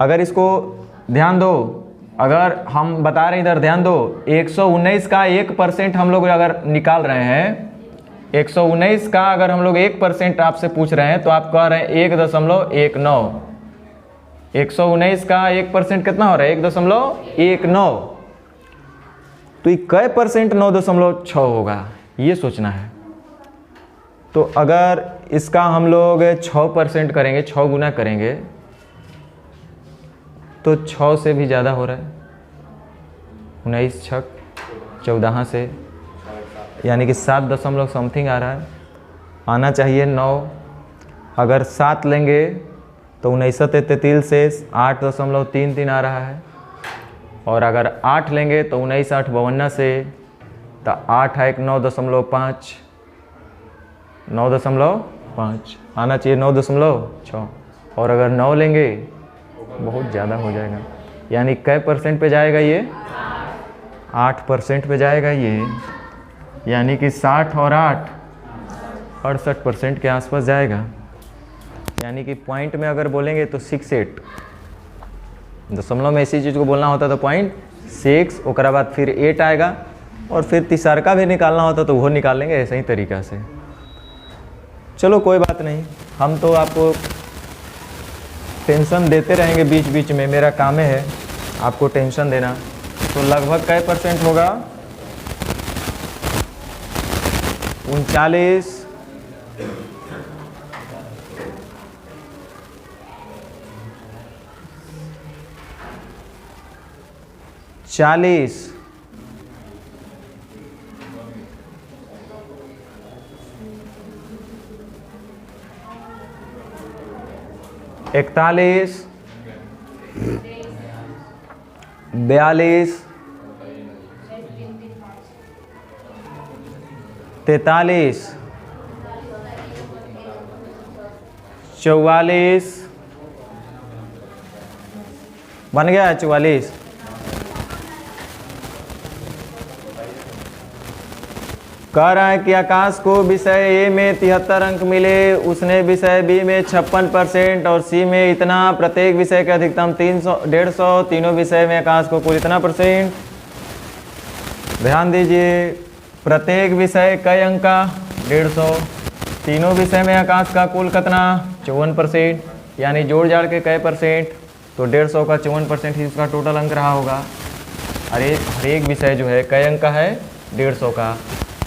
अगर इसको ध्यान दो, अगर हम बता रहे हैं इधर ध्यान दो, 119 का 1% हम लोग अगर निकाल रहे हैं, 119 का अगर हम लोग 1% आपसे पूछ रहे हैं, तो आप कह रहे हैं 1.19। 119 का 1% कितना हो रहा है, 1.19। तो ये कै परसेंट 9.6 होगा, ये सोचना है। तो अगर इसका हम लोग 6% करेंगे, 6 गुना करेंगे, तो 6 से भी ज़्यादा हो रहा है। 19 छक 14 से, यानी कि 7 दशमलव समथिंग आ रहा है। आना चाहिए 9। अगर 7 लेंगे तो 19 33 से 8.33 आ रहा है। और अगर 8 लेंगे तो 19 8 52 से, तो 8 है 9.5, 9.5 आना चाहिए 9.6, और अगर 9 लेंगे बहुत ज़्यादा हो जाएगा, यानी कै % पे जाएगा ये, 8% पे जाएगा ये, यानी कि 60 और 8 68% के आसपास जाएगा। यानी कि पॉइंट में अगर बोलेंगे तो 68, दशमलव में ऐसी चीज़ को बोलना होता तो 0.6, उसके बाद फिर 8 आएगा, और फिर तीसरा भी निकालना होता तो वो निकाल लेंगे ऐसे ही तरीक़ा से। चलो कोई बात नहीं, हम तो आपको टेंशन देते रहेंगे बीच बीच में, मेरा काम है आपको टेंशन देना। तो लगभग कै % होगा, 39, 40, 41, 42, 43, 44, बन गया 44, कह रहा है कि आकाश को विषय ए में 73 अंक मिले, उसने विषय बी में 56% और सी में इतना, प्रत्येक विषय के अधिकतम 300 150, तीनों विषय में आकाश को कुल इतना %। ध्यान दीजिए, प्रत्येक विषय कई अंक का 150, तीनों विषय में आकाश का कुल कितना 54%, यानी जोड़ जाड़ के कई %, तो 150 का 54% ही उसका टोटल अंक रहा होगा। अरे हर एक विषय जो है कई अंक का है, 150 का।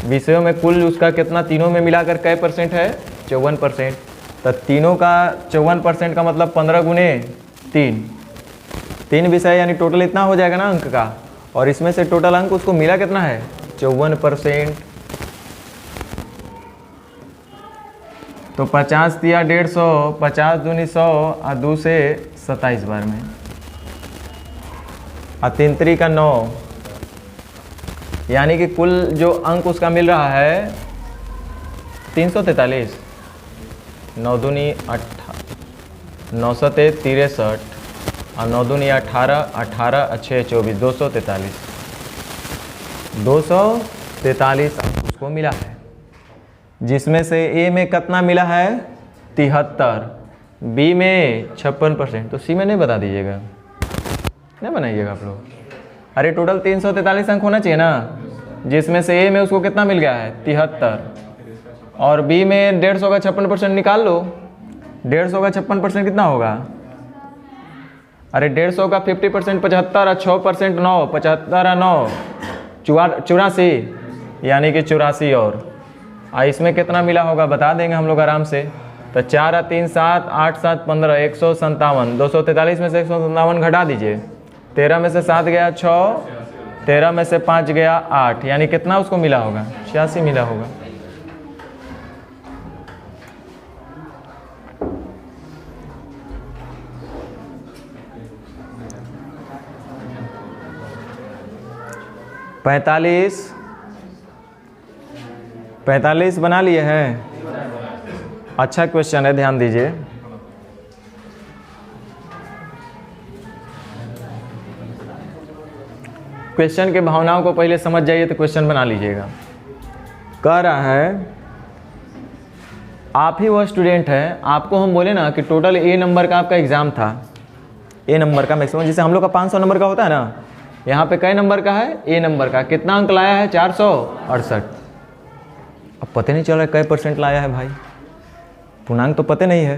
विषयों में कुल उसका कितना, तीनों में मिलाकर कई % है 54%, तो तीनों का 54% का मतलब 15 गुने 3 विषय, यानी टोटल इतना हो जाएगा ना अंक का, और इसमें से टोटल अंक उसको मिला कितना है 54%। तो 50 दिया 150, 50 दूनी 100 और 2 से 27 बार में, और 3 3 का 9, यानी कि कुल जो अंक उसका मिल रहा है 343, 9 दूनी 9 सते 63 और 9 दूनी 18, 18 अच्छे 24, 243 अंक उसको मिला है, जिसमें से ए में कितना मिला है 73, बी में 56%, तो सी में नहीं बता दीजिएगा, नहीं बनाइएगा आप लोग। अरे टोटल 343 अंक होना चाहिए ना, जिसमें से ए में उसको कितना मिल गया है 73, और बी में 150 का 56% निकाल लो, 150 का 56% कितना होगा, अरे 150 का 50% 75 और 6% 9, 75 और 9 84, यानी कि 84, और इसमें कितना मिला होगा बता देंगे हम लोग आराम से। तो 4 और 3 7, 8 7 15, 157, 243 में से 157 घटा दीजिए, 13 में से 7 गया 6, 13 में से 5 गया 8, यानी कितना उसको मिला होगा 86 मिला होगा। पैंतालीस बना लिए हैं। अच्छा क्वेश्चन है, ध्यान दीजिए। क्वेश्चन के भावनाओं को पहले समझ जाइए तो क्वेश्चन बना लीजिएगा। कह रहा है आप ही वो स्टूडेंट हैं, आपको हम बोले ना कि टोटल ए नंबर का आपका एग्ज़ाम था, ए नंबर का मैक्सिमम, जैसे हम लोग का 500 नंबर का होता है ना, यहाँ पे कई नंबर का है ए नंबर का, कितना अंक लाया है 468। अब पता नहीं चल रहा है कई % लाया है भाई, पूर्णांक तो पता नहीं है।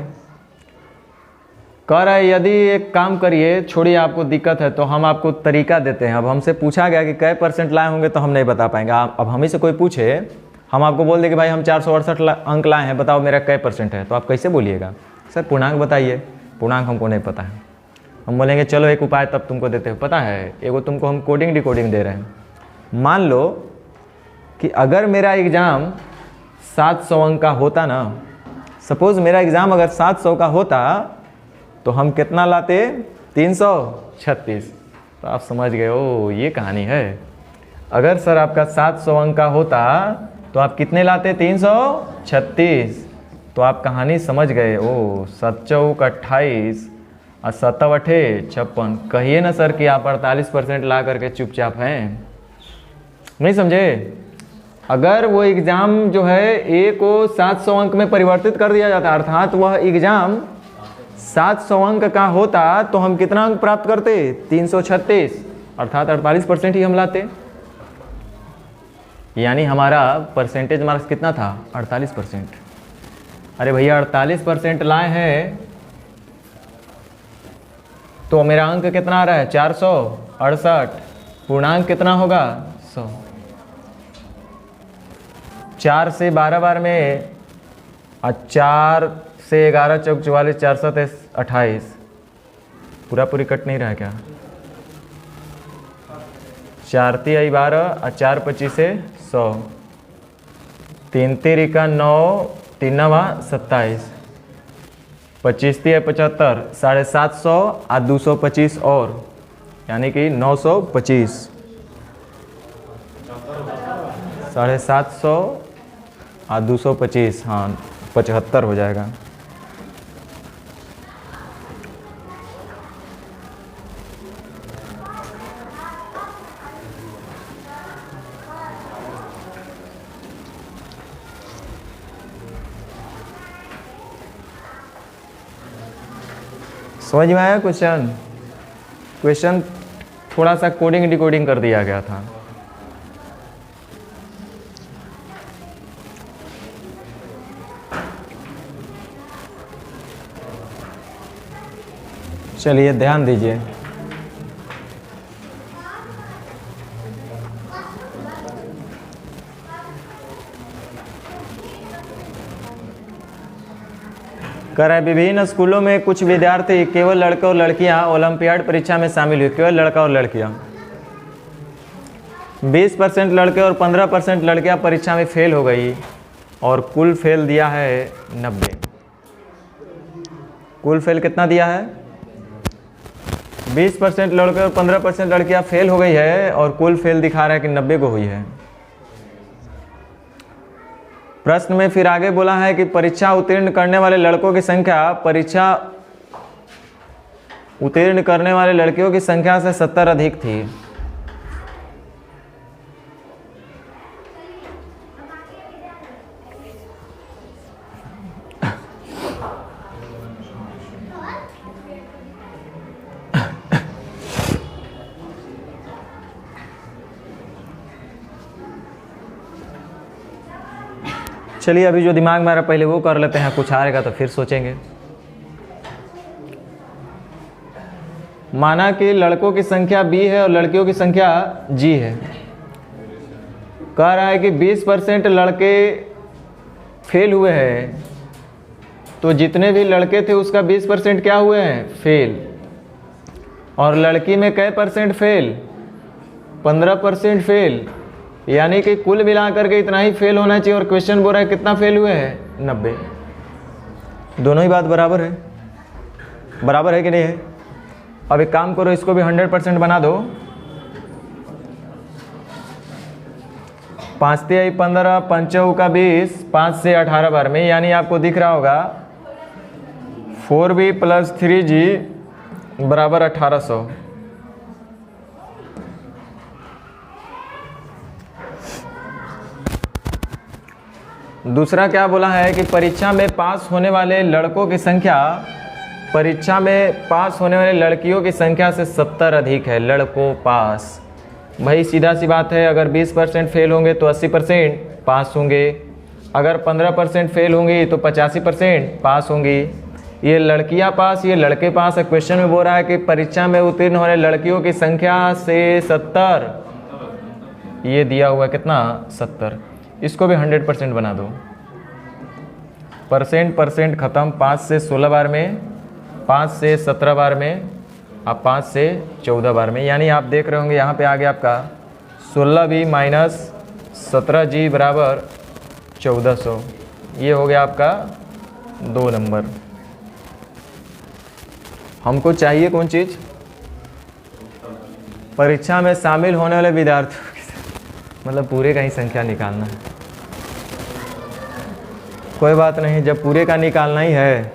कह रहा है यदि एक काम करिए, छोड़िए आपको दिक्कत है तो हम आपको तरीका देते हैं। अब हमसे पूछा गया कि कई % लाए होंगे तो हम नहीं बता पाएंगे। अब हम ही से कोई पूछे, हम आपको बोल दें कि भाई हम 468 अंक लाए हैं, बताओ मेरा कई % है, तो आप कैसे बोलिएगा सर पूर्णांक बताइए, पूर्णांक हमको नहीं पता है। हम बोलेंगे चलो एक उपाय तब तुमको देते हो, पता है एगो तुमको हम कोडिंग डिकोडिंग दे रहे हैं। मान लो कि अगर मेरा एग्ज़ाम 700 अंक का होता ना, सपोज़ मेरा एग्ज़ाम अगर 700 का होता तो हम कितना लाते 336, तो आप समझ गए ओ ये कहानी है। अगर सर आपका 700 अंक का होता तो आप कितने लाते? 336। तो आप कहानी समझ गए। ओ 7 चौक 28 और 7 अठे 56। कहिए ना सर कि आप 48% ला करके चुपचाप हैं, नहीं समझे? अगर वो एग्ज़ाम जो है ए को 700 अंक में परिवर्तित कर दिया जाता, अर्थात वह एग्ज़ाम 700 अंक का होता तो हम कितना अंक प्राप्त करते? 336, अर्थात 48% ही हम लाते। यानी हमारा परसेंटेज मार्क्स कितना था? 48%। अरे भैया 48% लाए हैं तो मेरा अंक कितना आ रहा है? 468। पूर्णांक कितना होगा? 100। 4 से 12 बार में, और 4 से 11 चौक 44, 4 7 28। पूरा पूरी कट नहीं रहा क्या? 4 3 12 और 4 25 से 100। 3 3 का 9, 3 9 27, 25 3 75, 750 और 225 और, यानी कि 925। 750 और 225, हाँ 75 हो जाएगा। समझ में आया क्वेश्चन? क्वेश्चन थोड़ा सा कोडिंग डिकोडिंग कर दिया गया था। चलिए ध्यान दीजिए। कह रहा है विभिन्न स्कूलों में कुछ विद्यार्थी, केवल लड़के और लड़कियां ओलंपियाड परीक्षा में शामिल हुए। केवल लड़का और लड़कियां, 20% लड़के और 15% लड़कियां परीक्षा में फेल हो गई और कुल फेल दिया है 90। कुल फेल कितना दिया है? 20% लड़के और 15% लड़कियां फेल हो गई है और कुल फेल दिखा रहा है कि 90 को हुई है। प्रश्न में फिर आगे बोला है कि परीक्षा उत्तीर्ण करने वाले लड़कों की संख्या परीक्षा उत्तीर्ण करने वाले लड़कियों की संख्या से 70 अधिक थी। चलिए अभी जो दिमाग में आ रहा पहले वो कर लेते हैं, कुछ आएगा तो फिर सोचेंगे। माना कि लड़कों की संख्या B है और लड़कियों की संख्या G है। कह रहा है कि 20% लड़के फेल हुए हैं, तो जितने भी लड़के थे उसका 20% क्या हुए हैं? फेल। और लड़की में कै परसेंट फेल? 15% फेल। यानी कि कुल मिलाकर के इतना ही फेल होना चाहिए और क्वेश्चन बोल रहा है कितना फेल हुए हैं? 90। दोनों ही बात बराबर है। बराबर है कि नहीं है? अब एक काम करो, इसको भी 100% बना दो। 5 3 15, 5 का 20, 5 से 18 बार में, यानी आपको दिख रहा होगा 4B + 3G बराबर 1800। दूसरा क्या बोला है कि परीक्षा में पास होने वाले लड़कों की संख्या परीक्षा में पास होने वाले लड़कियों की संख्या से 70 अधिक है। लड़कों पास, भाई सीधा सी बात है, अगर 20% फेल होंगे तो 80% पास होंगे, अगर 15% फेल होंगी तो 85% पास होंगी। ये लड़कियां पास, ये लड़के पास है। क्वेश्चन में बोल रहा है कि परीक्षा में उत्तीर्ण होने लड़कियों की संख्या से 70, ये दिया हुआ कितना? 70। इसको भी 100% बना दो। परसेंट ख़त्म। 5 से 16 बार में, 5 से 17 बार में, अब 5 से 14 बार में, यानी आप देख रहे होंगे यहाँ पे आ गया आपका 16B - 17G बराबर 1400। ये हो गया आपका 2 नंबर। हमको चाहिए कौन चीज़? परीक्षा में शामिल होने वाले विद्यार्थियों की मतलब पूरे का ही संख्या निकालना है। कोई बात नहीं, जब पूरे का निकालना ही है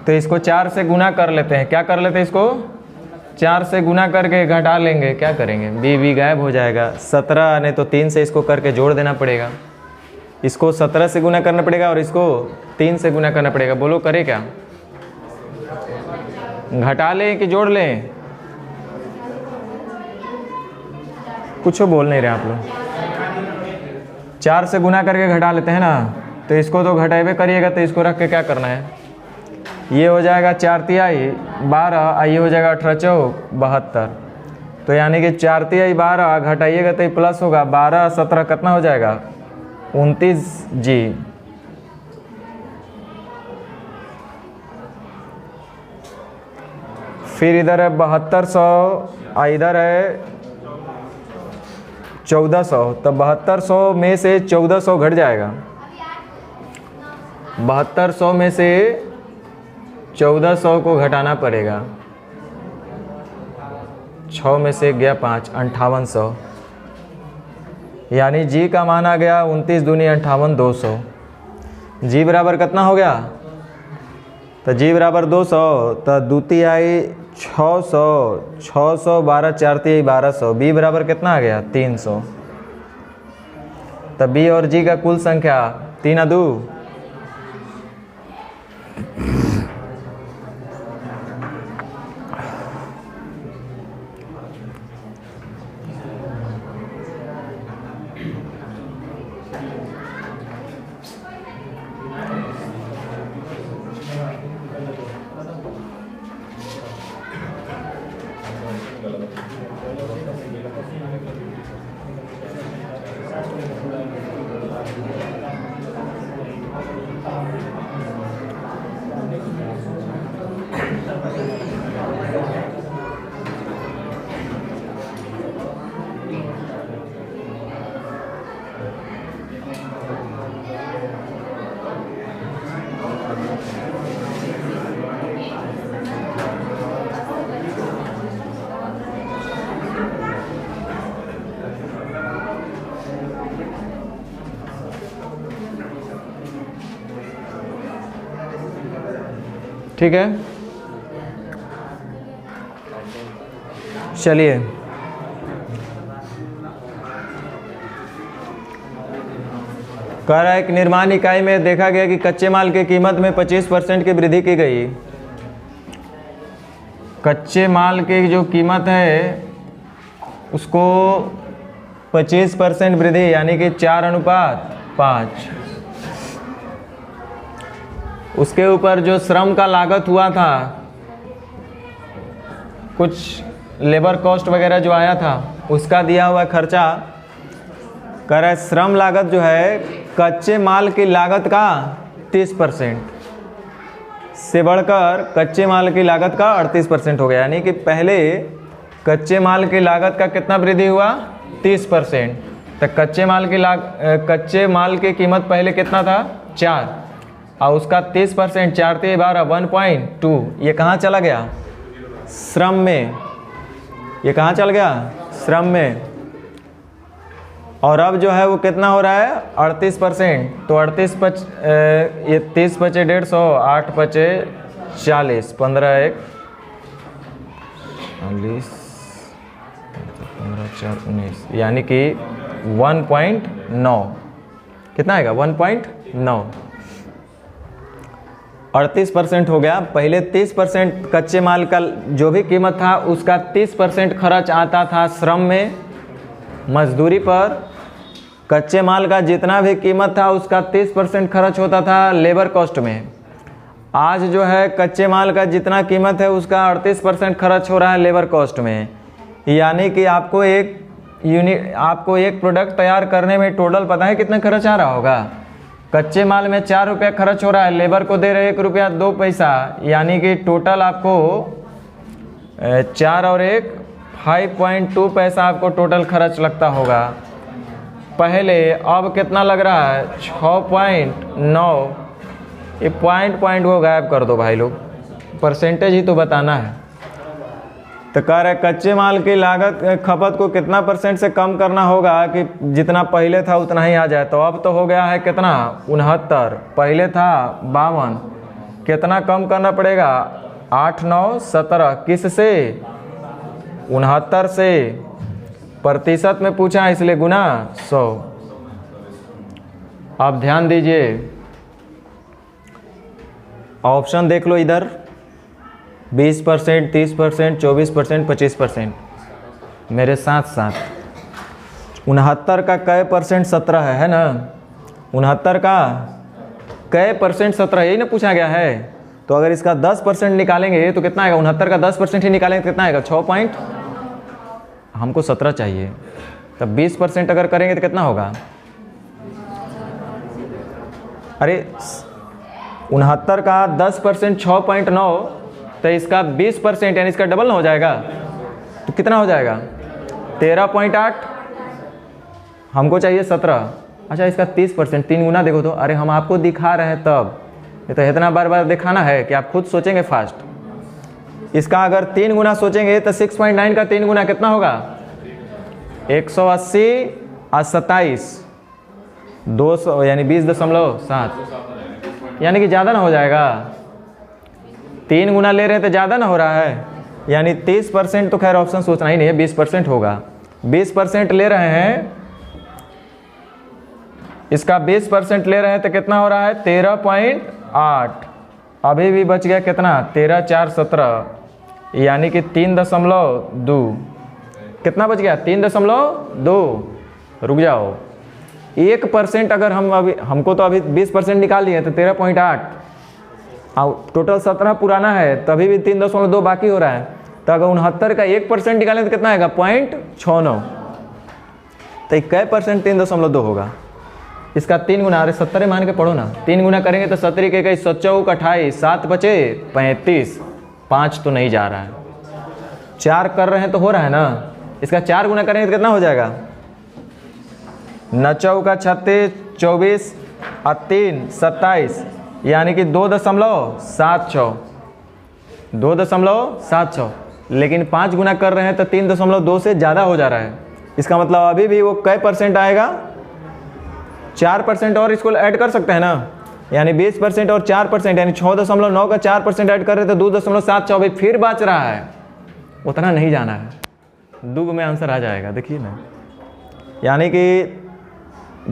तो इसको 4 से गुना कर लेते हैं। क्या कर लेते हैं? इसको 4 से गुना करके घटा लेंगे। क्या करेंगे? बी गायब हो जाएगा। 17 नहीं तो 3 से इसको करके जोड़ देना पड़ेगा। इसको 17 से गुना करना पड़ेगा और इसको 3 से गुना करना पड़ेगा। बोलो करे क्या? घटा लें कि जोड़ लें? कुछ बोल नहीं रहे आप लोग। 4 से गुना करके घटा लेते हैं ना, तो इसको तो घटाएबे करिएगा, तो इसको रख के क्या करना है? ये हो जाएगा 4 तिहाई 12, ये हो जाएगा 18 चौक 72। तो यानी कि 4 तिहाई 12 घटाइएगा तो ये प्लस होगा। 12 17 कितना हो जाएगा? 29 जी। फिर इधर है 7200, इधर है 1400। तो 7200 में से 1400 घट जाएगा। 7200 में से 1400 को घटाना पड़ेगा। 6 में से गया 5, 5800। यानी जी का मान आ गया 29 दूनी 58, 200। जी बराबर कितना हो गया? तो जी बराबर 200। तो दूती आई 600, 600 12 4 तिहाई 1200। बी बराबर कितना आ गया? 300। तो बी और जी का कुल संख्या 3 2। ठीक है, चलिए कह रहा है कि निर्माण इकाई में देखा गया कि कच्चे माल की कीमत में 25% की वृद्धि की गई। कच्चे माल की जो कीमत है उसको 25% वृद्धि यानी कि 4:5। उसके ऊपर जो श्रम का लागत हुआ था, कुछ लेबर कॉस्ट वगैरह जो आया था उसका दिया हुआ खर्चा, कह रहा है श्रम लागत जो है कच्चे माल की लागत का 30% से बढ़कर कच्चे माल की लागत का 38% हो गया। यानी कि पहले कच्चे माल की लागत का कितना वृद्धि हुआ? 30%। तो कच्चे माल की कीमत पहले कितना था? 4, और उसका 30% 4 3 12 1.2। ये कहाँ चला गया? श्रम में। ये कहाँ चल गया? श्रम में। और अब जो है वो कितना हो रहा है? 38%। तो 38 ये 30 × 150, 8 × 40, 15 1 40, 15 4 19, यानी कि 1.9। कितना आएगा? 1.9। 38% हो गया। पहले 30% कच्चे माल का जो भी कीमत था उसका 30% खर्च आता था श्रम में, मजदूरी पर। कच्चे माल का जितना भी कीमत था उसका 30% खर्च होता था लेबर कॉस्ट में। आज जो है कच्चे माल का जितना कीमत है उसका 38% खर्च हो रहा है लेबर कॉस्ट में। यानी कि आपको एक प्रोडक्ट तैयार करने में टोटल पता है कितना खर्च आ रहा होगा? कच्चे माल में 4 रुपया खर्च हो रहा है, लेबर को दे रहे 1 रुपया 2 पैसा, यानी कि टोटल आपको 4 और 1 5.2 पैसा आपको टोटल खर्च लगता होगा पहले। अब कितना लग रहा है? 6.9। ये पॉइंट को गायब कर दो भाई लोग, परसेंटेज ही तो बताना है। तो कह रहे कच्चे माल की लागत खपत को कितना % से कम करना होगा कि जितना पहले था उतना ही आ जाए। तो अब तो हो गया है कितना 69, पहले था 52, कितना कम करना पड़ेगा 8 9 17, किस से 69 से, प्रतिशत में पूछा है इसलिए गुना 100। अब ध्यान दीजिए, ऑप्शन देख लो इधर 20%, 30%, 24%, 25%। मेरे साथ साथ 69 का कै % 17 है ना, 69 का कै % 17, यही ना पूछा गया है। तो अगर इसका 10% निकालेंगे तो कितना आएगा, 69 का 10% ही निकालेंगे तो कितना आएगा 6 पॉइंट, हमको 17 चाहिए। तब 20% अगर करेंगे तो कितना होगा, अरे 69 का 10% 6.9, तो इसका 20% यानी इसका डबल ना हो जाएगा, तो कितना हो जाएगा 13.8, हमको चाहिए 17। अच्छा इसका 30%, 3 गुना देखो तो, अरे हम आपको दिखा रहे हैं तब, ये तो इतना बार बार दिखाना है कि आप खुद सोचेंगे फास्ट। इसका अगर 3 गुना सोचेंगे तो 6.9 का 3 गुना कितना होगा 180 और 27 200 यानी 20.7, यानी कि ज़्यादा ना हो जाएगा। 3 गुना ले रहे हैं तो ज़्यादा ना हो रहा है, यानी 30% तो खैर ऑप्शन सोचना ही नहीं है, 20% होगा। 20% ले रहे हैं, इसका 20% ले रहे हैं तो कितना हो रहा है 13.8, अभी भी बच गया कितना 13 4 17, यानी कि 3.2, कितना बच गया 3.2। रुक जाओ, 1% अगर हम अभी, हमको तो अभी 20% निकाल लिए तो 13.8, और टोटल 17 पुराना है, तभी भी 3.2 बाकी हो रहा है। तो अगर 69 का 1% निकालें तो कितना आएगा 0.69, तो कै % 3.2 होगा। इसका 3 गुना, अरे 70 मान के पढ़ो ना, 3 गुना करेंगे तो 70 के 21 7 28, 7 बचे 35, 5 तो नहीं जा रहा है, 4 कर रहे हैं तो हो रहा है ना। इसका 4 गुना करेंगे तो कितना हो जाएगा 9 चौका 36, 24 और 3 27, यानी कि 2.76, 2.76। लेकिन 5 गुना कर रहे हैं तो 3.2 से ज़्यादा हो जा रहा है। इसका मतलब अभी भी वो कै % आएगा 4% और इसको ऐड कर सकते हैं ना, यानी 20% और 4%, यानी 6.9 का 4% ऐड कर रहे तो 2.74, अभी फिर बच रहा है, उतना नहीं जाना है, 2 में आंसर आ जाएगा। देखिए ना, यानी कि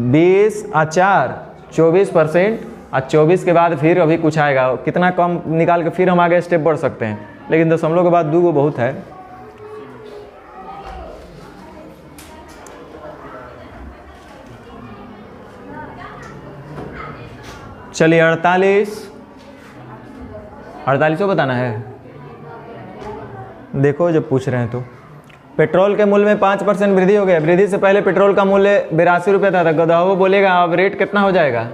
20 और 4 24%, और 24 के बाद फिर अभी कुछ आएगा, कितना कम निकाल के फिर हम आगे स्टेप बढ़ सकते हैं, लेकिन दशमलव के बाद 2 बहुत है। चलिए 48 को बताना है। देखो जब पूछ रहे हैं तो पेट्रोल के मूल्य में 5% वृद्धि हो गया। वृद्धि से पहले पेट्रोल का मूल्य 82 रुपये था। गदहो बोलेगा अब रेट कितना हो जाएगा,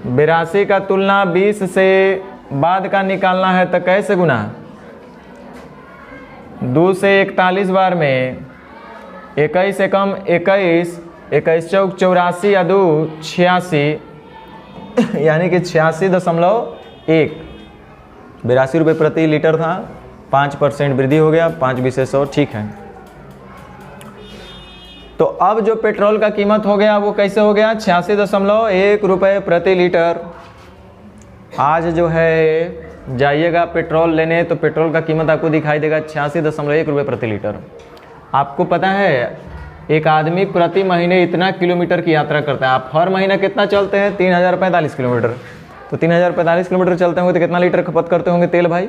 82 का तुलना 20 से बाद का निकालना है तो कैसे गुना, 2 से 41 बार में 21 से कम 21, 21 चौक 84 या 2 86, यानी कि 86.1, 82 रुपये प्रति लीटर था, 5% वृद्धि हो गया, 5 विशेष और ठीक है। तो अब जो पेट्रोल का कीमत हो गया वो कैसे हो गया 86.1 रुपये प्रति लीटर। आज जो है जाइएगा पेट्रोल लेने तो पेट्रोल का कीमत आपको दिखाई देगा 86.1 रुपये प्रति लीटर। आपको पता है एक आदमी प्रति महीने इतना किलोमीटर की यात्रा करता है। आप हर महीना कितना चलते हैं 3045 किलोमीटर, तो 3045 किलोमीटर चलते होंगे तो कितना लीटर खपत करते होंगे तेल भाई।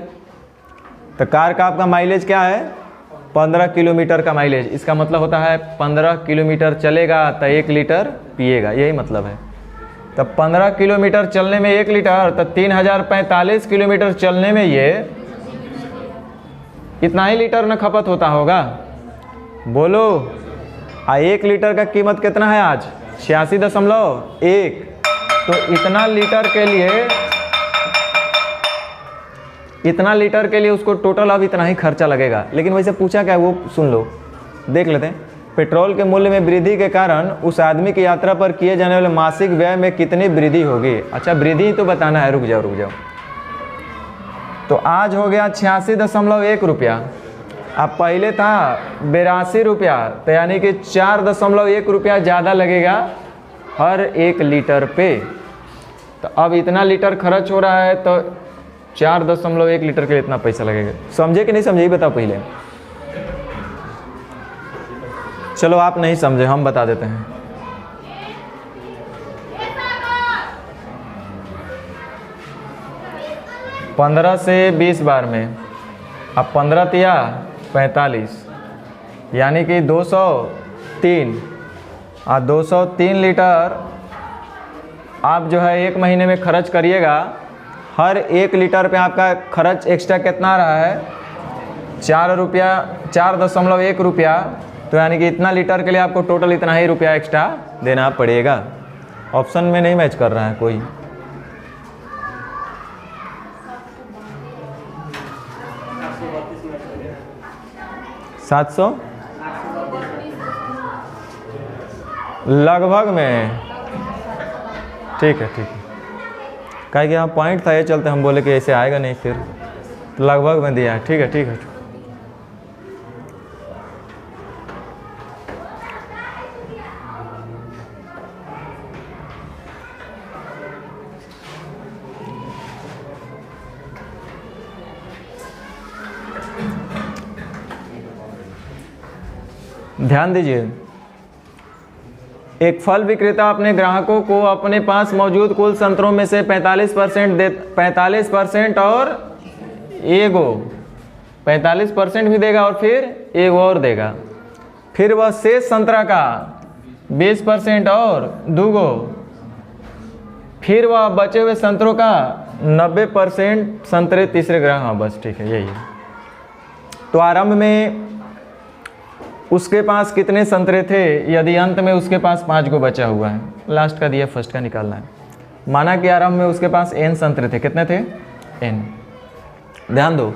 तो कार का आपका माइलेज क्या है 15 किलोमीटर का माइलेज। इसका मतलब होता है 15 किलोमीटर चलेगा तो 1 लीटर पिएगा, यही मतलब है। तब 15 किलोमीटर चलने में 1 लीटर, तो 3045 किलोमीटर चलने में ये इतना ही लीटर न खपत होता होगा, बोलो। 1 लीटर का कीमत कितना है आज 86.1, तो इतना लीटर के लिए उसको टोटल अब इतना ही खर्चा लगेगा। लेकिन वैसे पूछा क्या है वो सुन लो, देख लेते हैं। पेट्रोल के मूल्य में वृद्धि के कारण उस आदमी की यात्रा पर किए जाने वाले मासिक व्यय में कितनी वृद्धि होगी। अच्छा वृद्धि ही तो बताना है, रुक जाओ। तो आज हो गया 86.1 रुपया। अब पहले था 82 रुपया, तो यानी कि 4.1 रुपया ज़्यादा लगेगा हर 1 लीटर पे। तो अब इतना लीटर खर्च हो रहा है तो 4.1 लीटर के लिए इतना पैसा लगेगा। समझे कि नहीं समझे, ये बताओ पहले। चलो आप नहीं समझे, हम बता देते हैं। पंद्रह से 20 बार में, अब 15 तिया 45, यानी कि 203। 203 लीटर आप जो है 1 महीने में खर्च करिएगा। हर 1 लीटर पे आपका खर्च एक्स्ट्रा कितना आ रहा है? 4 रुपया, 4.1 रुपया। तो यानी कि इतना लीटर के लिए आपको टोटल इतना ही रुपया एक्स्ट्रा देना पड़ेगा। ऑप्शन में नहीं मैच कर रहा है कोई। सात सौ लगभग में, ठीक है ठीक है। कहे कि यहाँ पॉइंट था, ये चलते हम बोले कि ऐसे आएगा नहीं, फिर तो लगभग में दिया है। ठीक है ठीक है। ध्यान दीजिए, एक फल विक्रेता अपने ग्राहकों को अपने पास मौजूद कुल संतरों में से 45% और एगो 45% भी देगा और फिर एक और देगा। फिर वह शेष संतरा का 20% और दूगो, फिर वह बचे हुए संतरों का 90% संतरे तीसरे ग्राहक। हाँ बस ठीक है, यही है। तो आरंभ में उसके पास कितने संतरे थे यदि अंत में उसके पास 5 गो बचा हुआ है? लास्ट का दिया, फर्स्ट का निकालना है। माना कि आरंभ में उसके पास n संतरे थे। कितने थे? n। ध्यान दो,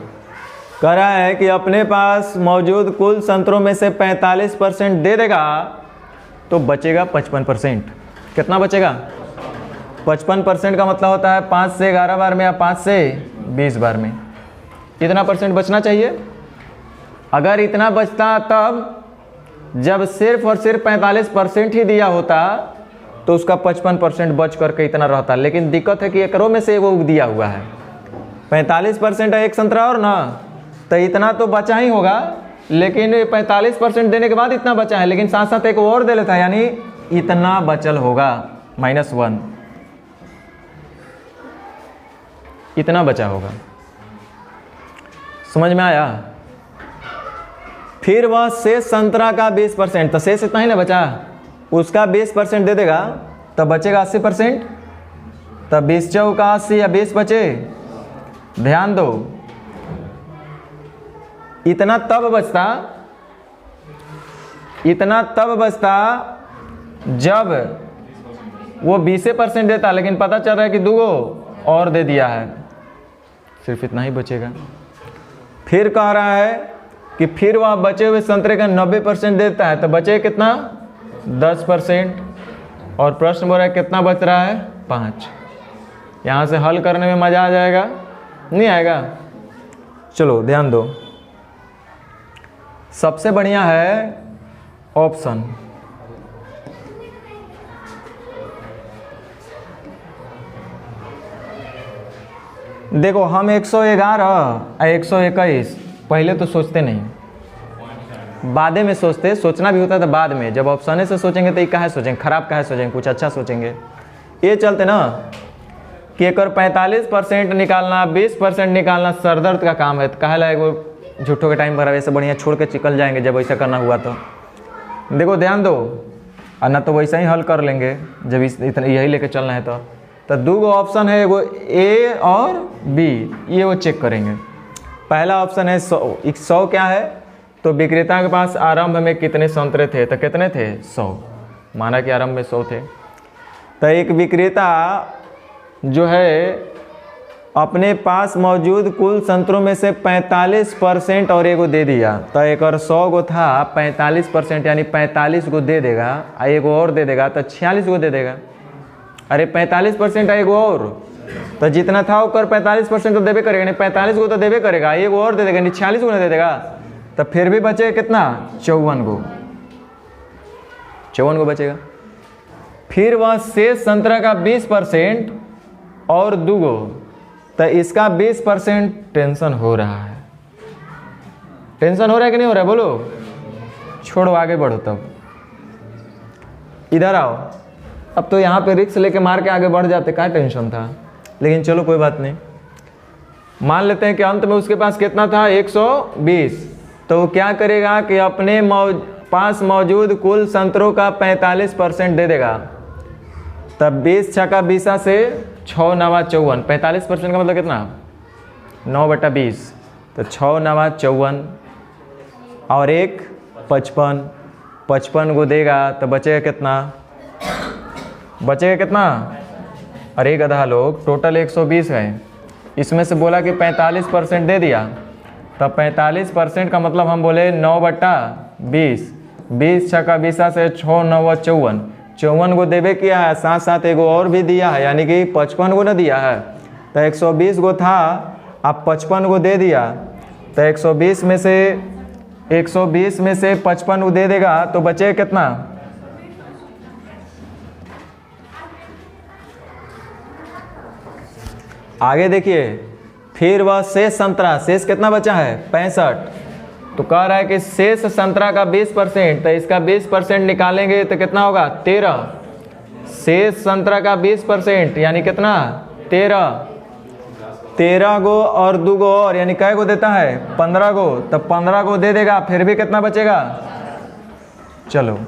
कह रहा है कि अपने पास मौजूद कुल संतरों में से 45% दे देगा तो बचेगा 55%। कितना बचेगा? 55% का मतलब होता है 5 से 11 बार में या 5 से 20 बार में। कितना परसेंट बचना चाहिए? अगर इतना बचता तब जब सिर्फ और सिर्फ 45% ही दिया होता तो उसका 55% बच करके इतना रहता। लेकिन दिक्कत है कि एकरों में से वो दिया हुआ है 45% है एक संतरा और ना, तो इतना तो बचा ही होगा। लेकिन 45% देने के बाद इतना बचा है, लेकिन साथ साथ एक और दे लेता है, यानी इतना बचल होगा -1, इतना बचा होगा। समझ में आया? फिर वह शेष संतरा का 20%, तो शेष इतना ही ना बचा, उसका 20% दे देगा तब बचेगा 80%। तब 20 चौका 80 या 20 बचे। ध्यान दो, इतना तब बचता जब वो 20% देता, लेकिन पता चल रहा है कि 2 गो और दे दिया है, सिर्फ इतना ही बचेगा। फिर कह रहा है कि फिर वह बचे हुए संतरे का 90% देता है, तो बचे कितना? 10%। और प्रश्न बोल रहा है कितना बच रहा है? 5। यहाँ से हल करने में मज़ा आ जाएगा? नहीं आएगा? चलो ध्यान दो, सबसे बढ़िया है ऑप्शन। देखो, हम 111 121 पहले तो सोचते नहीं, बाद में सोचते। सोचना भी होता था बाद में, जब ऑप्शन से सोचेंगे तो ये काहे सोचेंगे, खराब काहे सोचेंगे, कुछ अच्छा सोचेंगे। ये चलते ना कि एक 45% निकालना, 20% निकालना सरदर्द का काम है। तो काहे लायक वो झूठों के टाइम पर वैसे बढ़िया छोड़ के निकल जाएंगे जब ऐसा करना हुआ तो। देखो ध्यान दो, और ना तो वैसा ही हल कर लेंगे जब इतना यही लेके चलना है तो 2 गो ऑप्शन है, वो ए और बी, ये वो चेक करेंगे। पहला ऑप्शन है 100 क्या है? तो विक्रेता के पास आरंभ में कितने संतरे थे? तो कितने थे? 100। माना कि आरंभ में 100 थे। तो एक विक्रेता जो है अपने पास मौजूद कुल संतरों में से 45% और एगो दे दिया। तो एक और 100 गो था, 45% यानी 45 गो दे देगा, एगो और दे देगा तो 46 गो दे देगा। अरे 45% एगो और तो जितना था वो कर 45% तो देवे करेगा, नहीं 45 को तो देवे करेगा, एक और दे देगा, नहीं 46 को नहीं दे देगा, तो फिर भी बचेगा कितना 54 को बचेगा। फिर वह शेष संतरा का 20% और दूगो, तो इसका 20% टेंशन हो रहा है। टेंशन हो रहा है कि नहीं हो रहा है बोलो? छोड़ो आगे बढ़ो, तब इधर आओ। अब तो यहाँ पे रिक्स लेके मार के आगे बढ़ जाते, क्या टेंशन था, लेकिन चलो कोई बात नहीं। मान लेते हैं कि अंत में उसके पास कितना था 120, तो वो क्या करेगा कि अपने पास मौजूद कुल संतरों का 45% दे देगा। तब 20 छक्का 20 से 6 9 54, 45% का मतलब कितना 9/20, तो 6 9 54 और 1 55 को देगा, तो बचेगा कितना अरे गधा लोग, टोटल 120 है, इसमें से बोला कि 45% दे दिया, तब 45% का मतलब हम बोले 9/20, 20 छक्का 20 से 6 9 54 को देवे किया है, साथ साथ एगो और भी दिया है, यानी कि 55 को ना दिया है, तो 120 को था, आप 55 को दे दिया, तो 120 में से 55 को दे देगा, तो बचे कितना आगे देखिए। फिर वह शेष संतरा, शेष कितना बचा है 65, तो कह रहा है कि शेष संतरा का 20%, तो इसका 20% निकालेंगे तो कितना होगा 13। शेष संतरा का 20% यानी कितना 13 गो और 2 गो और, यानी कै गो देता है 15 गो, तो 15 को दे देगा, फिर भी कितना बचेगा। चलो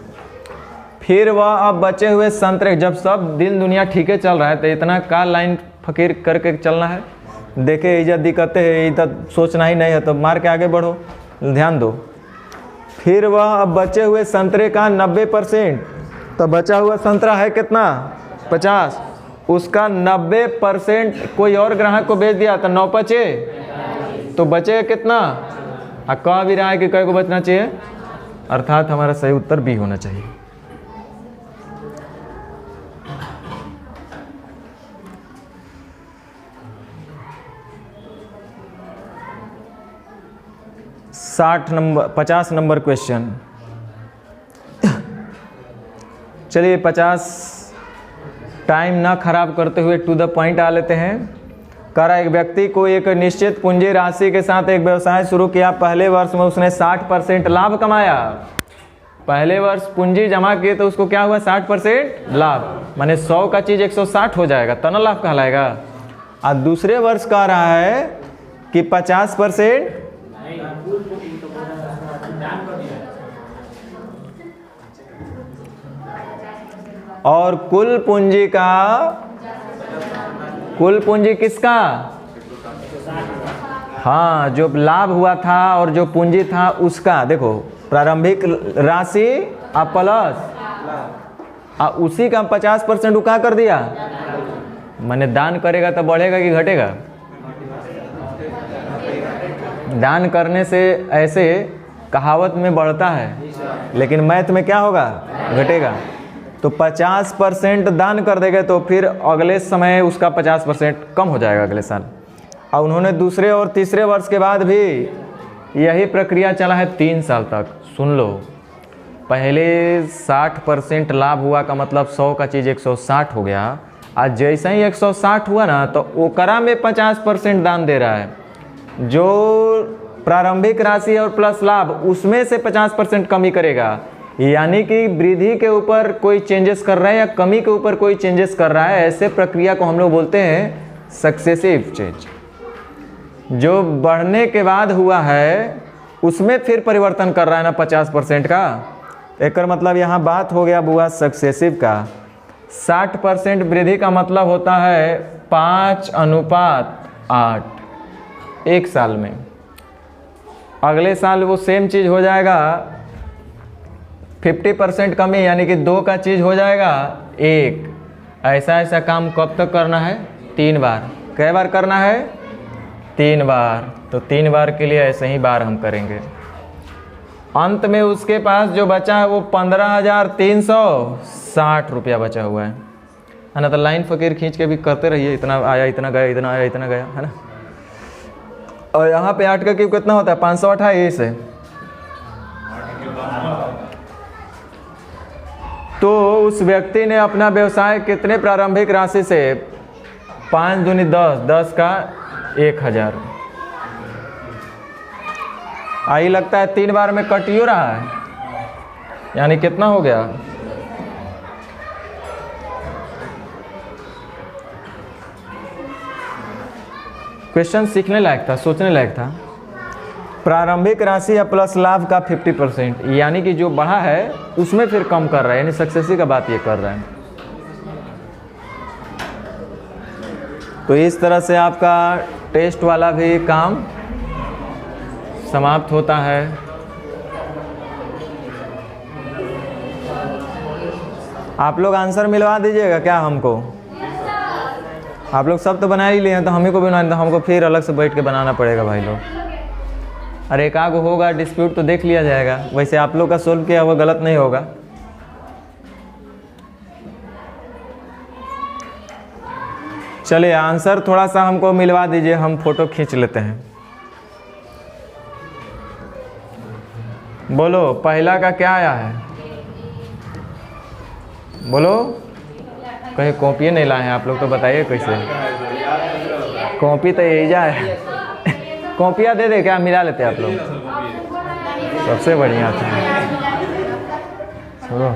फिर वह अब बचे हुए संतरे, जब सब दिन दुनिया ठीक है चल रहा है, तो इतना का लाइन फकीर करके चलना है। देखे इधर दिक्कतें है, इधर सोचना ही नहीं है, तो मार के आगे बढ़ो, ध्यान दो। फिर वह अब बचे हुए संतरे का 90%, तो बचा हुआ संतरा है कितना 50, उसका 90% कोई और ग्राहक को बेच दिया, तो 9 बचे, तो बचे कितना, कह भी रहा है कि कै को बचना चाहिए, अर्थात हमारा सही उत्तर बी होना चाहिए। साठ नंबर 50 नंबर क्वेश्चन। चलिए 50 टाइम ना खराब करते हुए टू द पॉइंट आ लेते हैं। कह रहा एक व्यक्ति को एक निश्चित पूंजी राशि के साथ एक व्यवसाय शुरू किया। पहले वर्ष में उसने 60% लाभ कमाया। पहले वर्ष पूंजी जमा किए तो उसको क्या हुआ 60% लाभ, माने 100 का चीज़ 160 हो जाएगा, तना लाभ कहलाएगा। और दूसरे वर्ष कह रहा है कि 50% और कुल पूंजी किसका, हाँ जो लाभ हुआ था और जो पूंजी था उसका। देखो प्रारंभिक राशि आप प्लस उसी का 50% उका कर दिया, माने दान करेगा तो बढ़ेगा कि घटेगा। दान करने से ऐसे कहावत में बढ़ता है, लेकिन मैथ में क्या होगा घटेगा। तो 50% दान कर देगा तो फिर अगले समय उसका 50% कम हो जाएगा अगले साल। और उन्होंने दूसरे और तीसरे वर्ष के बाद भी यही प्रक्रिया चला है 3 साल तक। सुन लो, पहले 60% लाभ हुआ का मतलब 100 का चीज़ 160 हो गया। आज जैसे ही 160 हुआ ना तो ओकरा में 50% दान दे रहा है। जो प्रारंभिक राशि और प्लस लाभ उसमें से 50% कमी करेगा, यानी कि वृद्धि के ऊपर कोई चेंजेस कर रहा है या कमी के ऊपर कोई चेंजेस कर रहा है। ऐसे प्रक्रिया को हम लोग बोलते हैं सक्सेसिव चेंज। जो बढ़ने के बाद हुआ है उसमें फिर परिवर्तन कर रहा है ना 50% का। एक मतलब यहाँ बात हो गया बुआ सक्सेसिव का। 60% वृद्धि का मतलब होता है 5:8 एक साल में। अगले साल वो सेम चीज़ हो जाएगा 50% कमी, यानी कि 2 का चीज़ हो जाएगा 1। ऐसा काम कब तक करना है 3 बार। कै बार करना है 3 बार। तो 3 बार के लिए ऐसे ही बार हम करेंगे। अंत में उसके पास जो बचा है वो 15,360 रुपया बचा हुआ है है ना। तो लाइन फकीर खींच के भी करते रहिए, इतना आया इतना गया, इतना आया इतना गया, है ना। और यहाँ पे 8 का क्यूब कितना होता है? 528 है। तो उस व्यक्ति ने अपना व्यवसाय कितने प्रारंभिक राशि से? 5 दूनी 10, 10 का 1000। आई लगता है 3 बार में कट ही रहा है, यानी कितना हो गया? क्वेश्चन सीखने लायक था, सोचने लायक था। प्रारंभिक राशि या प्लस लाभ का 50%, यानी कि जो बढ़ा है उसमें फिर कम कर रहा है, यानी सक्सेसी का बात ये कर रहा है। तो इस तरह से आपका टेस्ट वाला भी काम समाप्त होता है। आप लोग आंसर मिलवा दीजिएगा क्या हमको? आप लोग सब तो बना ही लिए हैं, तो हम ही को भी बनाना, तो हमको फिर अलग से बैठ के बनाना पड़ेगा भाई लोग। अरे एक आग होगा डिस्प्यूट तो देख लिया जाएगा, वैसे आप लोग का सोल्व किया हुआ गलत नहीं होगा। चलिए आंसर थोड़ा सा हमको मिलवा दीजिए, हम फोटो खींच लेते हैं। बोलो पहला का क्या आया है? बोलो, कहीं कॉपी नहीं लाए हैं आप लोग तो बताइए कैसे? कॉपी तो यही जा है। कॉपियाँ दे दे क्या, मिला लेते आप लोग, सबसे बढ़िया था। चलो